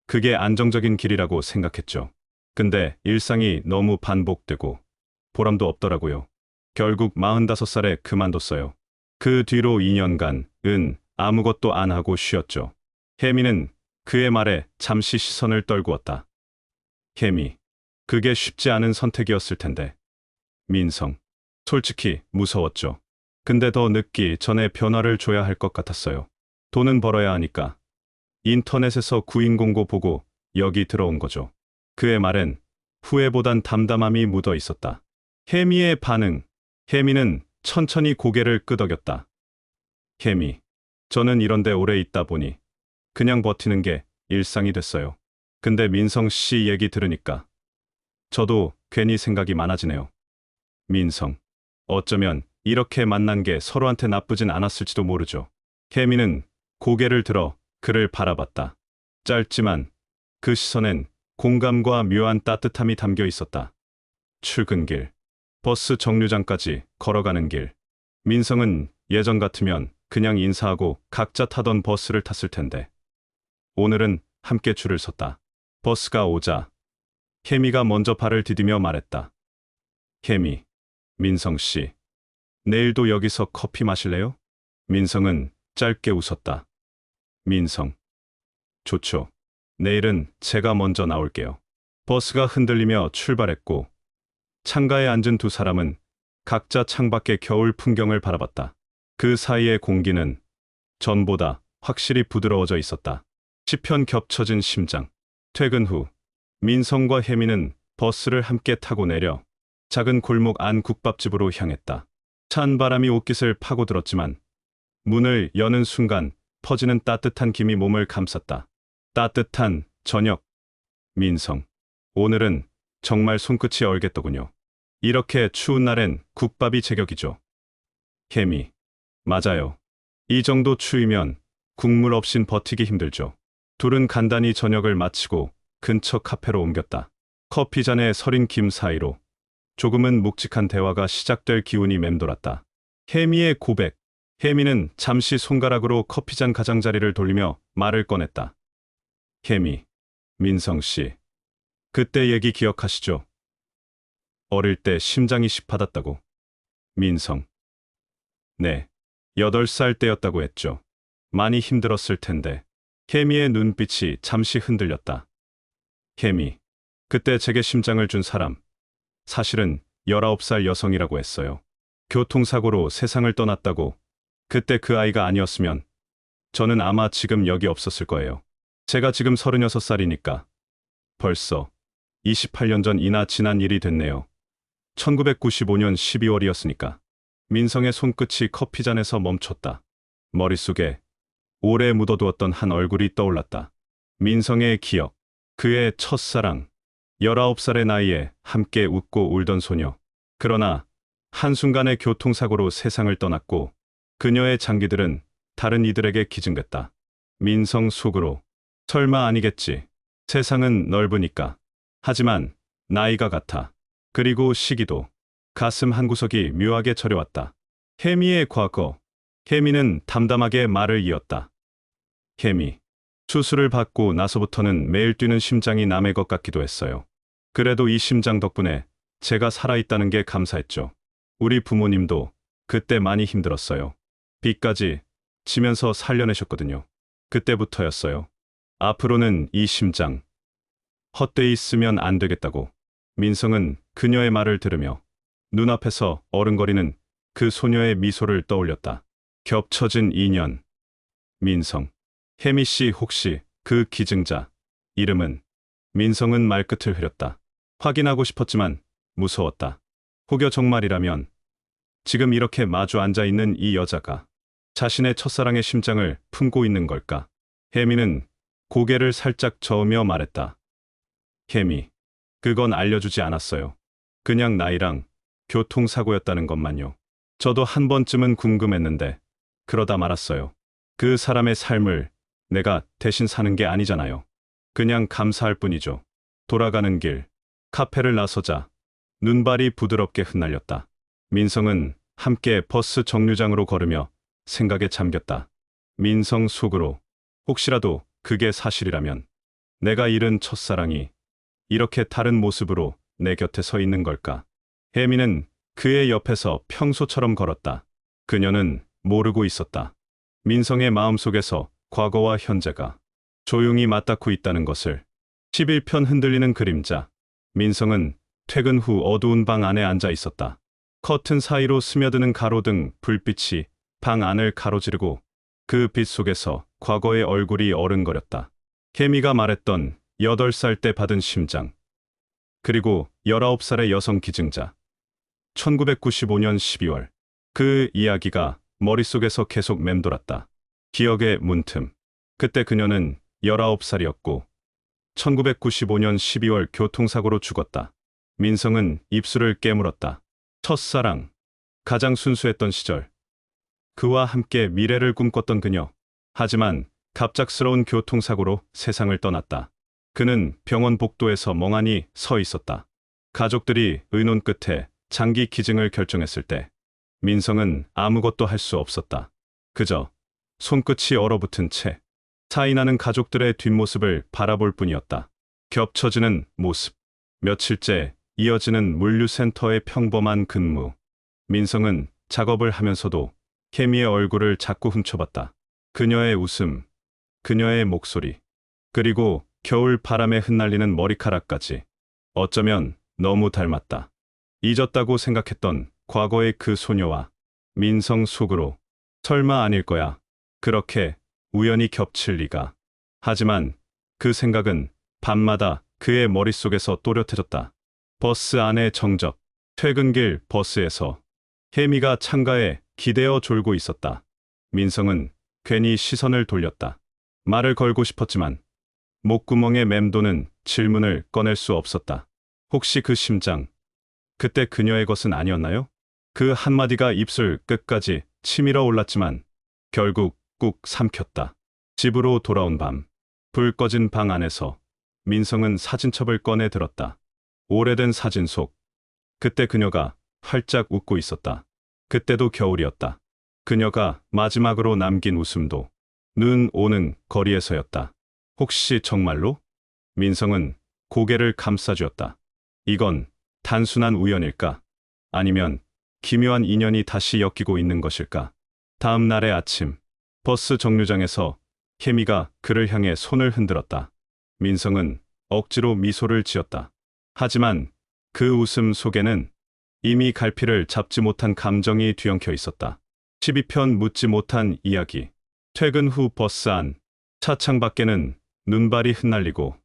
Speaker 1: 그게 안정적인 길이라고 생각했죠. 근데 일상이 너무 반복되고 보람도 없더라고요. 결국 45살에 그만뒀어요. 그 뒤로 2년간 아무것도 안 하고 쉬었죠. 혜미는 그의 말에 잠시 시선을 떨구었다. 혜미. 그게 쉽지 않은 선택이었을 텐데. 민성. 솔직히 무서웠죠. 근데 더 늦기 전에 변화를 줘야 할 것 같았어요. 돈은 벌어야 하니까. 인터넷에서 구인 공고 보고 여기 들어온 거죠. 그의 말엔 후회보단 담담함이 묻어 있었다. 혜미의 반응. 혜미는 천천히 고개를 끄덕였다. 혜미. 저는 이런데 오래 있다 보니 그냥 버티는 게 일상이 됐어요. 근데 민성 씨 얘기 들으니까 저도 괜히 생각이 많아지네요. 민성. 어쩌면 이렇게 만난 게 서로한테 나쁘진 않았을지도 모르죠. 혜미는 고개를 들어 그를 바라봤다. 짧지만 그 시선엔 공감과 묘한 따뜻함이 담겨 있었다. 출근길, 버스 정류장까지 걸어가는 길. 민성은 예전 같으면 그냥 인사하고 각자 타던 버스를 탔을 텐데 오늘은 함께 줄을 섰다. 버스가 오자 혜미가 먼저 발을 디디며 말했다. 혜미, 민성 씨, 내일도 여기서 커피 마실래요? 민성은 짧게 웃었다. 민성, 좋죠. 내일은 제가 먼저 나올게요. 버스가 흔들리며 출발했고 창가에 앉은 두 사람은 각자 창밖의 겨울 풍경을 바라봤다. 그 사이의 공기는 전보다 확실히 부드러워져 있었다. 시편 겹쳐진 심장. 퇴근 후 민성과 혜미는 버스를 함께 타고 내려 작은 골목 안 국밥집으로 향했다. 찬 바람이 옷깃을 파고들었지만 문을 여는 순간 퍼지는 따뜻한 김이 몸을 감쌌다. 따뜻한 저녁. 민성, 오늘은 정말 손끝이 얼겠더군요. 이렇게 추운 날엔 국밥이 제격이죠. 혜미, 맞아요. 이 정도 추위면 국물 없인 버티기 힘들죠. 둘은 간단히 저녁을 마치고 근처 카페로 옮겼다. 커피 잔에 서린 김 사이로 조금은 묵직한 대화가 시작될 기운이 맴돌았다. 혜미의 고백. 혜미는 잠시 손가락으로 커피잔 가장자리를 돌리며 말을 꺼냈다. 혜미, 민성 씨, 그때 얘기 기억하시죠? 어릴 때 심장이 시pad았다고. 민성, 네, 8살 때였다고 했죠. 많이 힘들었을 텐데. 혜미의 눈빛이 잠시 흔들렸다. 혜미, 그때 제게 심장을 준 사람, 사실은 19살 여성이라고 했어요. 교통사고로 세상을 떠났다고. 그때 그 아이가 아니었으면 저는 아마 지금 여기 없었을 거예요. 제가 지금 36살이니까 벌써 28년 전이나 지난 일이 됐네요. 1995년 12월이었으니까. 민성의 손끝이 커피잔에서 멈췄다. 머릿속에 오래 묻어두었던 한 얼굴이 떠올랐다. 민성의 기억, 그의 첫사랑, 19살의 나이에 함께 웃고 울던 소녀. 그러나 한순간의 교통사고로 세상을 떠났고 그녀의 장기들은 다른 이들에게 기증됐다. 민성 속으로 설마 아니겠지. 세상은 넓으니까. 하지만 나이가 같아. 그리고 시기도. 가슴 한구석이 묘하게 저려왔다. 혜미의 과거. 혜미는 담담하게 말을 이었다. 혜미, 수술을 받고 나서부터는 매일 뛰는 심장이 남의 것 같기도 했어요. 그래도 이 심장 덕분에 제가 살아있다는 게 감사했죠. 우리 부모님도 그때 많이 힘들었어요. 빚까지 지면서 살려내셨거든요. 그때부터였어요. 앞으로는 이 심장 헛되이 쓰면 안 되겠다고. 민성은 그녀의 말을 들으며 눈앞에서 어른거리는 그 소녀의 미소를 떠올렸다. 겹쳐진 인연. 민성, 혜미 씨 혹시 그 기증자 이름은? 민성은 말끝을 흐렸다. 확인하고 싶었지만 무서웠다. 혹여 정말이라면 지금 이렇게 마주 앉아 있는 이 여자가 자신의 첫사랑의 심장을 품고 있는 걸까? 혜미는 고개를 살짝 저으며 말했다. 혜미, 그건 알려주지 않았어요. 그냥 나이랑 교통사고였다는 것만요. 저도 한 번쯤은 궁금했는데 그러다 말았어요. 그 사람의 삶을 내가 대신 사는 게 아니잖아요. 그냥 감사할 뿐이죠. 돌아가는 길, 카페를 나서자 눈발이 부드럽게 흩날렸다. 민성은 함께 버스 정류장으로 걸으며 생각에 잠겼다. 민성 속으로 혹시라도 그게 사실이라면 내가 잃은 첫사랑이 이렇게 다른 모습으로 내 곁에 서 있는 걸까? 혜미는 그의 옆에서 평소처럼 걸었다. 그녀는 모르고 있었다. 민성의 마음속에서 과거와 현재가 조용히 맞닿고 있다는 것을. 11편 흔들리는 그림자. 민성은 퇴근 후 어두운 방 안에 앉아 있었다. 커튼 사이로 스며드는 가로등 불빛이 방 안을 가로지르고 그 빛 속에서 과거의 얼굴이 어른거렸다. 혜미가 말했던 8살 때 받은 심장. 그리고 19살의 여성 기증자. 1995년 12월. 그 이야기가 머릿속에서 계속 맴돌았다. 기억의 문틈. 그때 그녀는 19살이었고 1995년 12월 교통사고로 죽었다. 민성은 입술을 깨물었다. 첫사랑, 가장 순수했던 시절. 그와 함께 미래를 꿈꿨던 그녀. 하지만 갑작스러운 교통사고로 세상을 떠났다. 그는 병원 복도에서 멍하니 서 있었다. 가족들이 의논 끝에 장기 기증을 결정했을 때 민성은 아무것도 할 수 없었다. 그저 손끝이 얼어붙은 채 차이나는 가족들의 뒷모습을 바라볼 뿐이었다. 겹쳐지는 모습. 며칠째 이어지는 물류센터의 평범한 근무. 민성은 작업을 하면서도 케미의 얼굴을 자꾸 훔쳐봤다. 그녀의 웃음, 그녀의 목소리, 그리고 겨울 바람에 흩날리는 머리카락까지. 어쩌면 너무 닮았다. 잊었다고 생각했던 과거의 그 소녀와 민성 속으로 설마 아닐 거야. 그렇게 우연히 겹칠 리가. 하지만 그 생각은 밤마다 그의 머릿속에서 또렷해졌다. 버스 안의 정적, 퇴근길 버스에서 혜미가 창가에 기대어 졸고 있었다. 민성은 괜히 시선을 돌렸다. 말을 걸고 싶었지만 목구멍에 맴도는 질문을 꺼낼 수 없었다. 혹시 그 심장, 그때 그녀의 것은 아니었나요? 그 한마디가 입술 끝까지 치밀어 올랐지만 결국 꾹 삼켰다. 집으로 돌아온 밤, 불 꺼진 방 안에서 민성은 사진첩을 꺼내 들었다. 오래된 사진 속, 그때 그녀가 활짝 웃고 있었다. 그때도 겨울이었다. 그녀가 마지막으로 남긴 웃음도 눈 오는 거리에서였다. 혹시 정말로? 민성은 고개를 감싸쥐었다. 이건 단순한 우연일까? 아니면 기묘한 인연이 다시 엮이고 있는 것일까? 다음 날의 아침, 버스 정류장에서 혜미가 그를 향해 손을 흔들었다. 민성은 억지로 미소를 지었다. 하지만 그 웃음 속에는 이미 갈피를 잡지 못한 감정이 뒤엉켜 있었다. 12편 묻지 못한 이야기. 퇴근 후 버스 안, 차창 밖에는 눈발이 흩날리고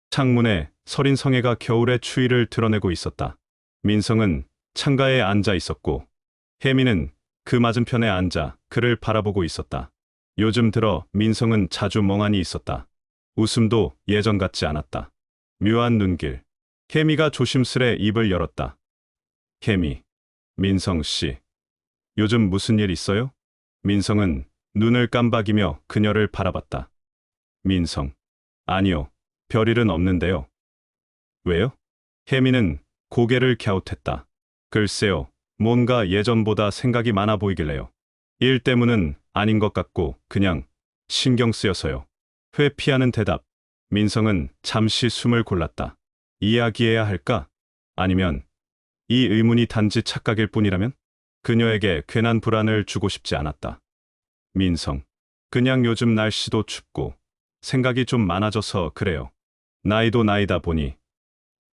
Speaker 1: 창문에 서린 성애가 겨울의 추위를 드러내고 있었다. 민성은 창가에 앉아 있었고 혜미는 그 맞은편에 앉아 그를 바라보고 있었다. 요즘 들어 민성은 자주 멍하니 있었다. 웃음도 예전 같지 않았다. 묘한 눈길. 혜미가 조심스레 입을 열었다. 혜미, 민성 씨, 요즘 무슨 일 있어요? 민성은 눈을 깜박이며 그녀를 바라봤다. 민성, 아니요, 별일은 없는데요. 왜요? 혜미는 고개를 갸웃했다. 글쎄요, 뭔가 예전보다 생각이 많아 보이길래요. 일 때문은 아닌 것 같고 그냥 신경 쓰여서요. 회피하는 대답. 민성은 잠시 숨을 골랐다. 이야기해야 할까? 아니면 이 의문이 단지 착각일 뿐이라면? 그녀에게 괜한 불안을 주고 싶지 않았다. 민성, 그냥 요즘 날씨도 춥고 생각이 좀 많아져서 그래요. 나이도 나이다 보니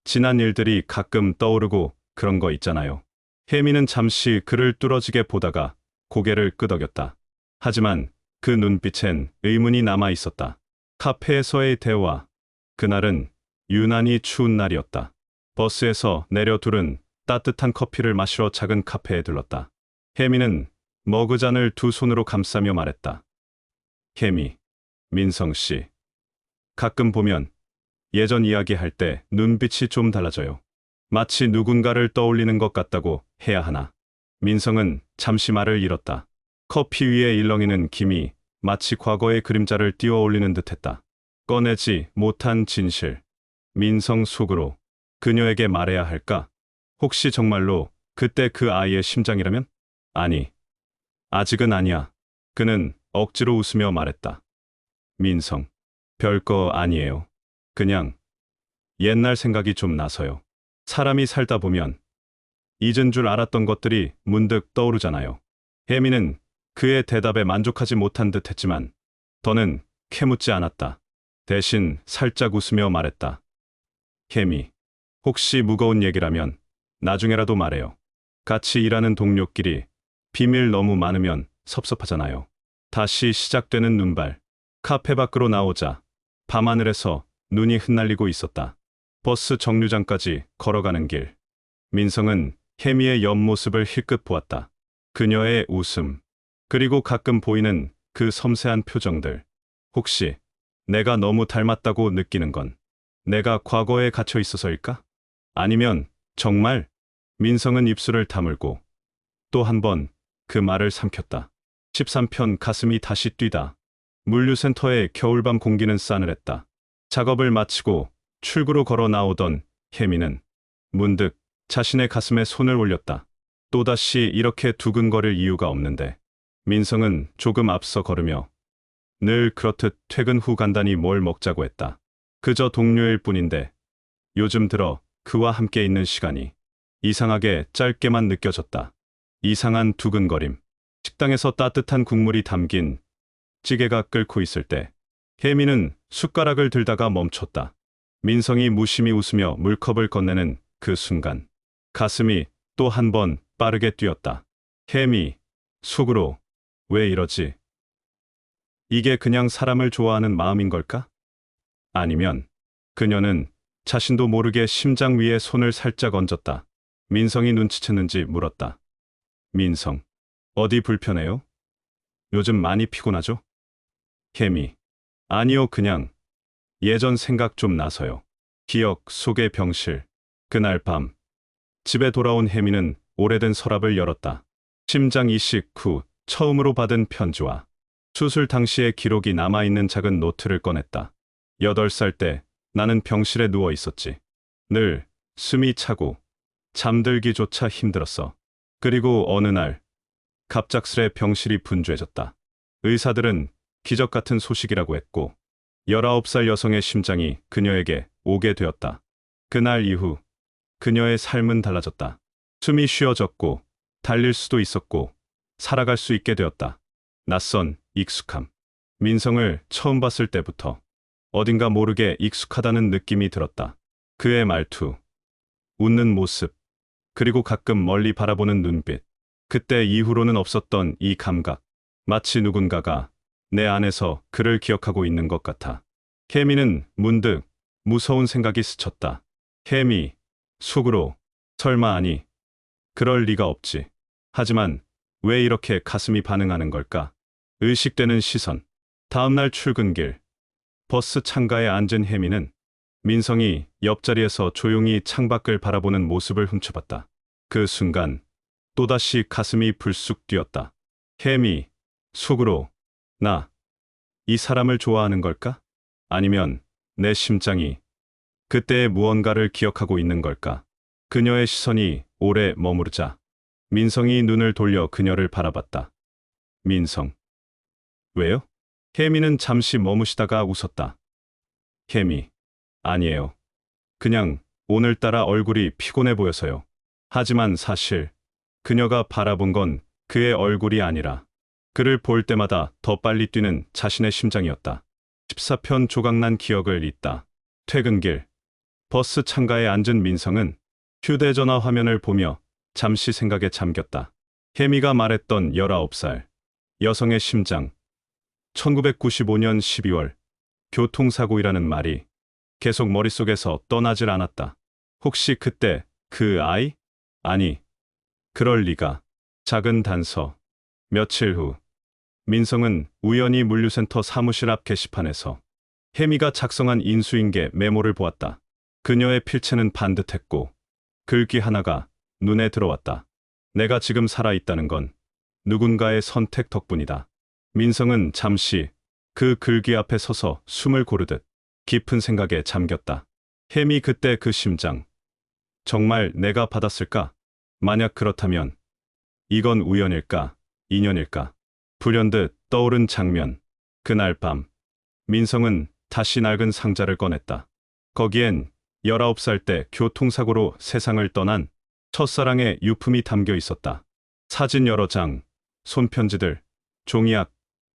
Speaker 1: 지난 일들이 가끔 떠오르고 그런 거 있잖아요. 혜미는 잠시 그를 뚫어지게 보다가 고개를 끄덕였다. 하지만 그 눈빛엔 의문이 남아 있었다. 카페에서의 대화. 그날은 유난히 추운 날이었다. 버스에서 내려 둘은 따뜻한 커피를 마시러 작은 카페에 들렀다. 혜미는 머그잔을 두 손으로 감싸며 말했다. 혜미, 민성 씨. 가끔 보면 예전 이야기할 때 눈빛이 좀 달라져요. 마치 누군가를 떠올리는 것 같다고 해야 하나. 민성은 잠시 말을 잃었다. 커피 위에 일렁이는 김이 마치 과거의 그림자를 띄워 올리는 듯했다. 꺼내지 못한 진실. 민성 속으로 그녀에게 말해야 할까? 혹시 정말로 그때 그 아이의 심장이라면? 아니, 아직은 아니야. 그는 억지로 웃으며 말했다. 민성, 별거 아니에요. 그냥 옛날 생각이 좀 나서요. 사람이 살다 보면 잊은 줄 알았던 것들이 문득 떠오르잖아요. 혜미는 그의 대답에 만족하지 못한 듯 했지만 더는 캐묻지 않았다. 대신 살짝 웃으며 말했다. 혜미, 혹시 무거운 얘기라면 나중에라도 말해요. 같이 일하는 동료끼리 비밀 너무 많으면 섭섭하잖아요. 다시 시작되는 눈발. 카페 밖으로 나오자 밤하늘에서 눈이 흩날리고 있었다. 버스 정류장까지 걸어가는 길. 민성은 혜미의 옆모습을 힐끗 보았다. 그녀의 웃음. 그리고 가끔 보이는 그 섬세한 표정들. 혹시 내가 너무 닮았다고 느끼는 건 내가 과거에 갇혀 있어서일까? 아니면 정말 민성은 입술을 다물고 또 한 번 그 말을 삼켰다. 13편 가슴이 다시 뛰다. 물류센터의 겨울밤 공기는 싸늘했다. 작업을 마치고 출구로 걸어 나오던 혜미는 문득 자신의 가슴에 손을 올렸다. 또다시 이렇게 두근거릴 이유가 없는데. 민성은 조금 앞서 걸으며 늘 그렇듯 퇴근 후 간단히 뭘 먹자고 했다. 그저 동료일 뿐인데 요즘 들어 그와 함께 있는 시간이 이상하게 짧게만 느껴졌다. 이상한 두근거림. 식당에서 따뜻한 국물이 담긴 찌개가 끓고 있을 때 혜미는 숟가락을 들다가 멈췄다. 민성이 무심히 웃으며 물컵을 건네는 그 순간 가슴이 또 한 번 빠르게 뛰었다. 혜미, 속으로 왜 이러지? 이게 그냥 사람을 좋아하는 마음인 걸까? 아니면 그녀는 자신도 모르게 심장 위에 손을 살짝 얹었다. 민성이 눈치챘는지 물었다. 민성, 어디 불편해요? 요즘 많이 피곤하죠? 혜미, 아니요, 그냥 예전 생각 좀 나서요. 기억 속의 병실. 그날 밤 집에 돌아온 혜미는 오래된 서랍을 열었다. 심장 이식 후 처음으로 받은 편지와 수술 당시의 기록이 남아있는 작은 노트를 꺼냈다. 8살 때 나는 병실에 누워 있었지. 늘 숨이 차고 잠들기조차 힘들었어. 그리고 어느 날 갑작스레 병실이 분주해졌다. 의사들은 기적 같은 소식이라고 했고 19살 여성의 심장이 그녀에게 오게 되었다. 그날 이후 그녀의 삶은 달라졌다. 숨이 쉬어졌고 달릴 수도 있었고 살아갈 수 있게 되었다. 낯선 익숙함. 민성을 처음 봤을 때부터 어딘가 모르게 익숙하다는 느낌이 들었다. 그의 말투, 웃는 모습, 그리고 가끔 멀리 바라보는 눈빛. 그때 이후로는 없었던 이 감각. 마치 누군가가 내 안에서 그를 기억하고 있는 것 같아. 혜미는 문득 무서운 생각이 스쳤다. 혜미, 속으로 설마 아니, 그럴 리가 없지. 하지만 왜 이렇게 가슴이 반응하는 걸까? 의식되는 시선. 다음날 출근길. 버스 창가에 앉은 혜미는 민성이 옆자리에서 조용히 창밖을 바라보는 모습을 훔쳐봤다. 그 순간 또다시 가슴이 불쑥 뛰었다. 혜미, 속으로 나 이 사람을 좋아하는 걸까? 아니면 내 심장이 그때의 무언가를 기억하고 있는 걸까? 그녀의 시선이 오래 머무르자 민성이 눈을 돌려 그녀를 바라봤다. 민성. 왜요? 혜미는 잠시 머무시다가 웃었다. 혜미. 아니에요. 그냥 오늘따라 얼굴이 피곤해 보여서요. 하지만 사실 그녀가 바라본 건 그의 얼굴이 아니라 그를 볼 때마다 더 빨리 뛰는 자신의 심장이었다. 14편 조각난 기억을 잇다. 퇴근길. 버스 창가에 앉은 민성은 휴대전화 화면을 보며 잠시 생각에 잠겼다. 혜미가 말했던 19살 여성의 심장. 1995년 12월 교통사고이라는 말이 계속 머릿속에서 떠나질 않았다. 혹시 그때 그 아이? 아니, 그럴 리가. 작은 단서. 며칠 후 민성은 우연히 물류센터 사무실 앞 게시판에서 혜미가 작성한 인수인계 메모를 보았다. 그녀의 필체는 반듯했고 글귀 하나가 눈에 들어왔다. 내가 지금 살아있다는 건 누군가의 선택 덕분이다. 민성은 잠시 그 글귀 앞에 서서 숨을 고르듯 깊은 생각에 잠겼다. 혜미 그때 그 심장. 정말 내가 받았을까? 만약 그렇다면 이건 우연일까? 인연일까? 불현듯 떠오른 장면. 그날 밤 민성은 다시 낡은 상자를 꺼냈다. 거기엔 19살 때 교통사고로 세상을 떠난 첫사랑의 유품이 담겨 있었다. 사진 여러 장, 손편지들, 종이약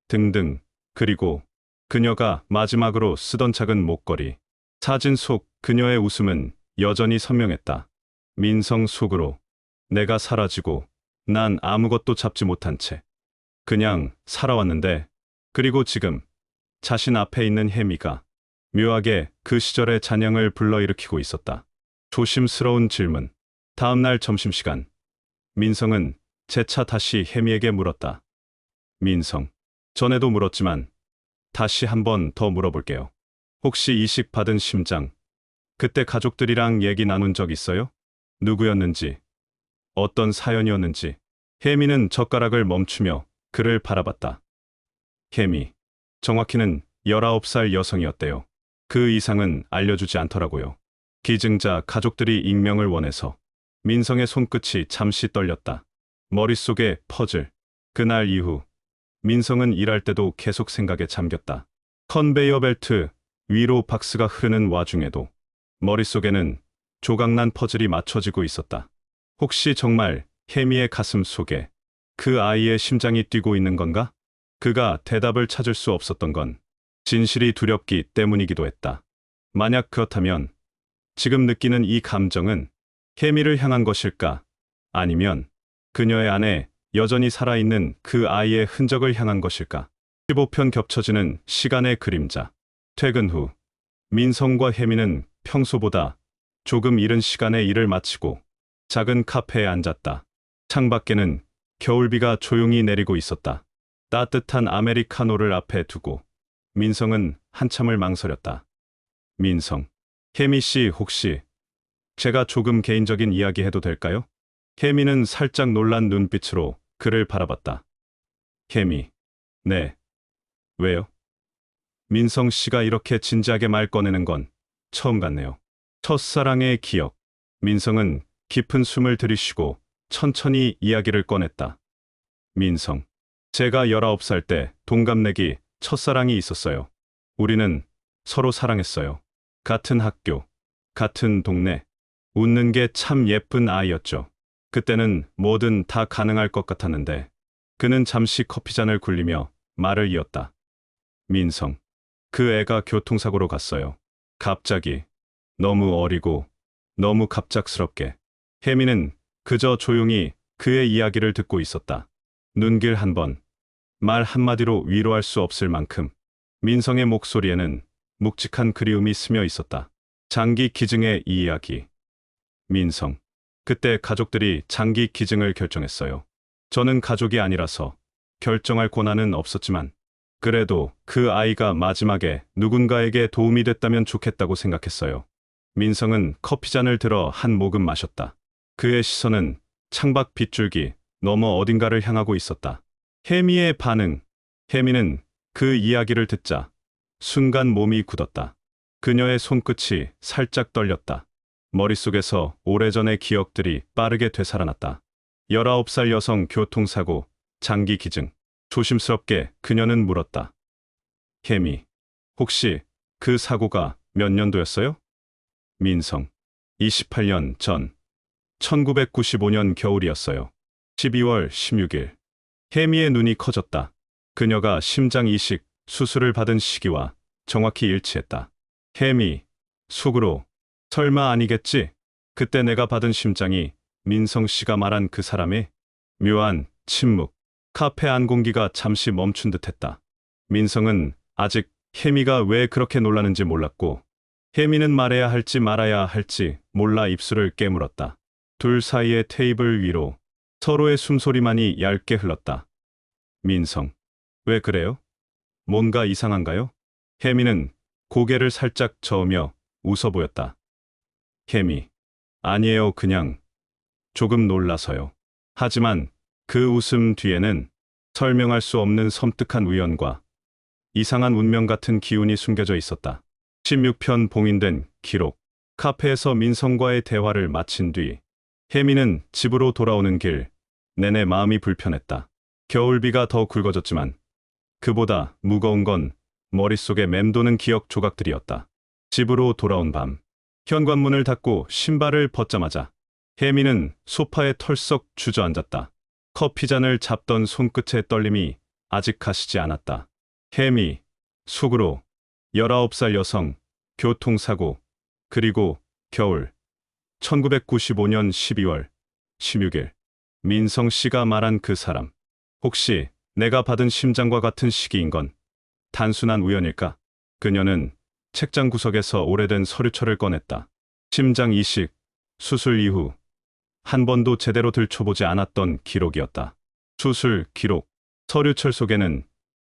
Speaker 1: 등등. 그리고 그녀가 마지막으로 쓰던 작은 목걸이. 사진 속 그녀의 웃음은 여전히 선명했다. 민성 속으로 내가 사라지고 난 아무것도 잡지 못한 채 그냥 살아왔는데, 그리고 지금 자신 앞에 있는 혜미가 묘하게 그 시절의 잔영을 불러일으키고 있었다. 조심스러운 질문. 다음날 점심시간. 민성은 재차 다시 혜미에게 물었다. 민성, 전에도 물었지만 다시 한 번 더 물어볼게요. 혹시 이식 받은 심장, 그때 가족들이랑 얘기 나눈 적 있어요? 누구였는지, 어떤 사연이었는지. 혜미는 젓가락을 멈추며 그를 바라봤다. 혜미. 정확히는 19살 여성이었대요. 그 이상은 알려주지 않더라고요. 기증자 가족들이 익명을 원해서. 민성의 손끝이 잠시 떨렸다. 머릿속에 퍼즐. 그날 이후 민성은 일할 때도 계속 생각에 잠겼다. 컨베이어 벨트 위로 박스가 흐르는 와중에도 머릿속에는 조각난 퍼즐이 맞춰지고 있었다. 혹시 정말 혜미의 가슴 속에 그 아이의 심장이 뛰고 있는 건가? 그가 대답을 찾을 수 없었던 건 진실이 두렵기 때문이기도 했다. 만약 그렇다면 지금 느끼는 이 감정은 혜미를 향한 것일까? 아니면 그녀의 안에 여전히 살아있는 그 아이의 흔적을 향한 것일까? 15편 겹쳐지는 시간의 그림자. 퇴근 후 민성과 혜미는 평소보다 조금 이른 시간에 일을 마치고 작은 카페에 앉았다. 창밖에는 겨울비가 조용히 내리고 있었다. 따뜻한 아메리카노를 앞에 두고 민성은 한참을 망설였다. 민성. 혜미 씨 혹시 제가 조금 개인적인 이야기 해도 될까요? 혜미는 살짝 놀란 눈빛으로 그를 바라봤다. 혜미. 네. 왜요? 민성 씨가 이렇게 진지하게 말 꺼내는 건 처음 같네요. 첫사랑의 기억. 민성은 깊은 숨을 들이쉬고 천천히 이야기를 꺼냈다. 민성. 제가 19살 때 동갑내기 첫사랑이 있었어요. 우리는 서로 사랑했어요. 같은 학교, 같은 동네. 웃는 게 참 예쁜 아이였죠. 그때는 뭐든 다 가능할 것 같았는데 그는 잠시 커피잔을 굴리며 말을 이었다. 민성. 그 애가 교통사고로 갔어요. 갑자기. 너무 어리고 너무 갑작스럽게. 혜미는 그저 조용히 그의 이야기를 듣고 있었다. 눈길 한 번, 말 한마디로 위로할 수 없을 만큼 민성의 목소리에는 묵직한 그리움이 스며 있었다. 장기 기증의 이 이야기. 민성. 그때 가족들이 장기 기증을 결정했어요. 저는 가족이 아니라서 결정할 권한은 없었지만 그래도 그 아이가 마지막에 누군가에게 도움이 됐다면 좋겠다고 생각했어요. 민성은 커피잔을 들어 한 모금 마셨다. 그의 시선은 창밖 빗줄기 넘어 어딘가를 향하고 있었다. 혜미의 반응. 혜미는 그 이야기를 듣자 순간 몸이 굳었다. 그녀의 손끝이 살짝 떨렸다. 머릿속에서 오래전의 기억들이 빠르게 되살아났다. 19살 여성 교통사고, 장기 기증. 조심스럽게 그녀는 물었다. 혜미, 혹시 그 사고가 몇 년도였어요? 민성. 28년 전. 1995년 겨울이었어요. 12월 16일. 혜미의 눈이 커졌다. 그녀가 심장 이식 수술을 받은 시기와 정확히 일치했다. 혜미, 속으로. 설마 아니겠지? 그때 내가 받은 심장이 민성 씨가 말한 그 사람의. 묘한 침묵. 카페 안 공기가 잠시 멈춘 듯했다. 민성은 아직 혜미가 왜 그렇게 놀라는지 몰랐고 혜미는 말해야 할지 말아야 할지 몰라 입술을 깨물었다. 둘 사이의 테이블 위로 서로의 숨소리만이 얇게 흘렀다. 민성. 왜 그래요? 뭔가 이상한가요? 혜미는 고개를 살짝 저으며 웃어 보였다. 혜미. 아니에요, 그냥 조금 놀라서요. 하지만 그 웃음 뒤에는 설명할 수 없는 섬뜩한 우연과 이상한 운명 같은 기운이 숨겨져 있었다. 16편 봉인된 기록. 카페에서 민성과의 대화를 마친 뒤 혜미는 집으로 돌아오는 길 내내 마음이 불편했다. 겨울비가 더 굵어졌지만 그보다 무거운 건 머릿속에 맴도는 기억 조각들이었다. 집으로 돌아온 밤. 현관문을 닫고 신발을 벗자마자 혜미는 소파에 털썩 주저앉았다. 커피잔을 잡던 손끝의 떨림이 아직 가시지 않았다. 혜미, 속으로. 19살 여성, 교통사고, 그리고 겨울. 1995년 12월 16일. 민성 씨가 말한 그 사람. 혹시 내가 받은 심장과 같은 시기인 건 단순한 우연일까? 그녀는 책장 구석에서 오래된 서류철을 꺼냈다. 심장 이식, 수술 이후 한 번도 제대로 들춰보지 않았던 기록이었다. 수술 기록. 서류철 속에는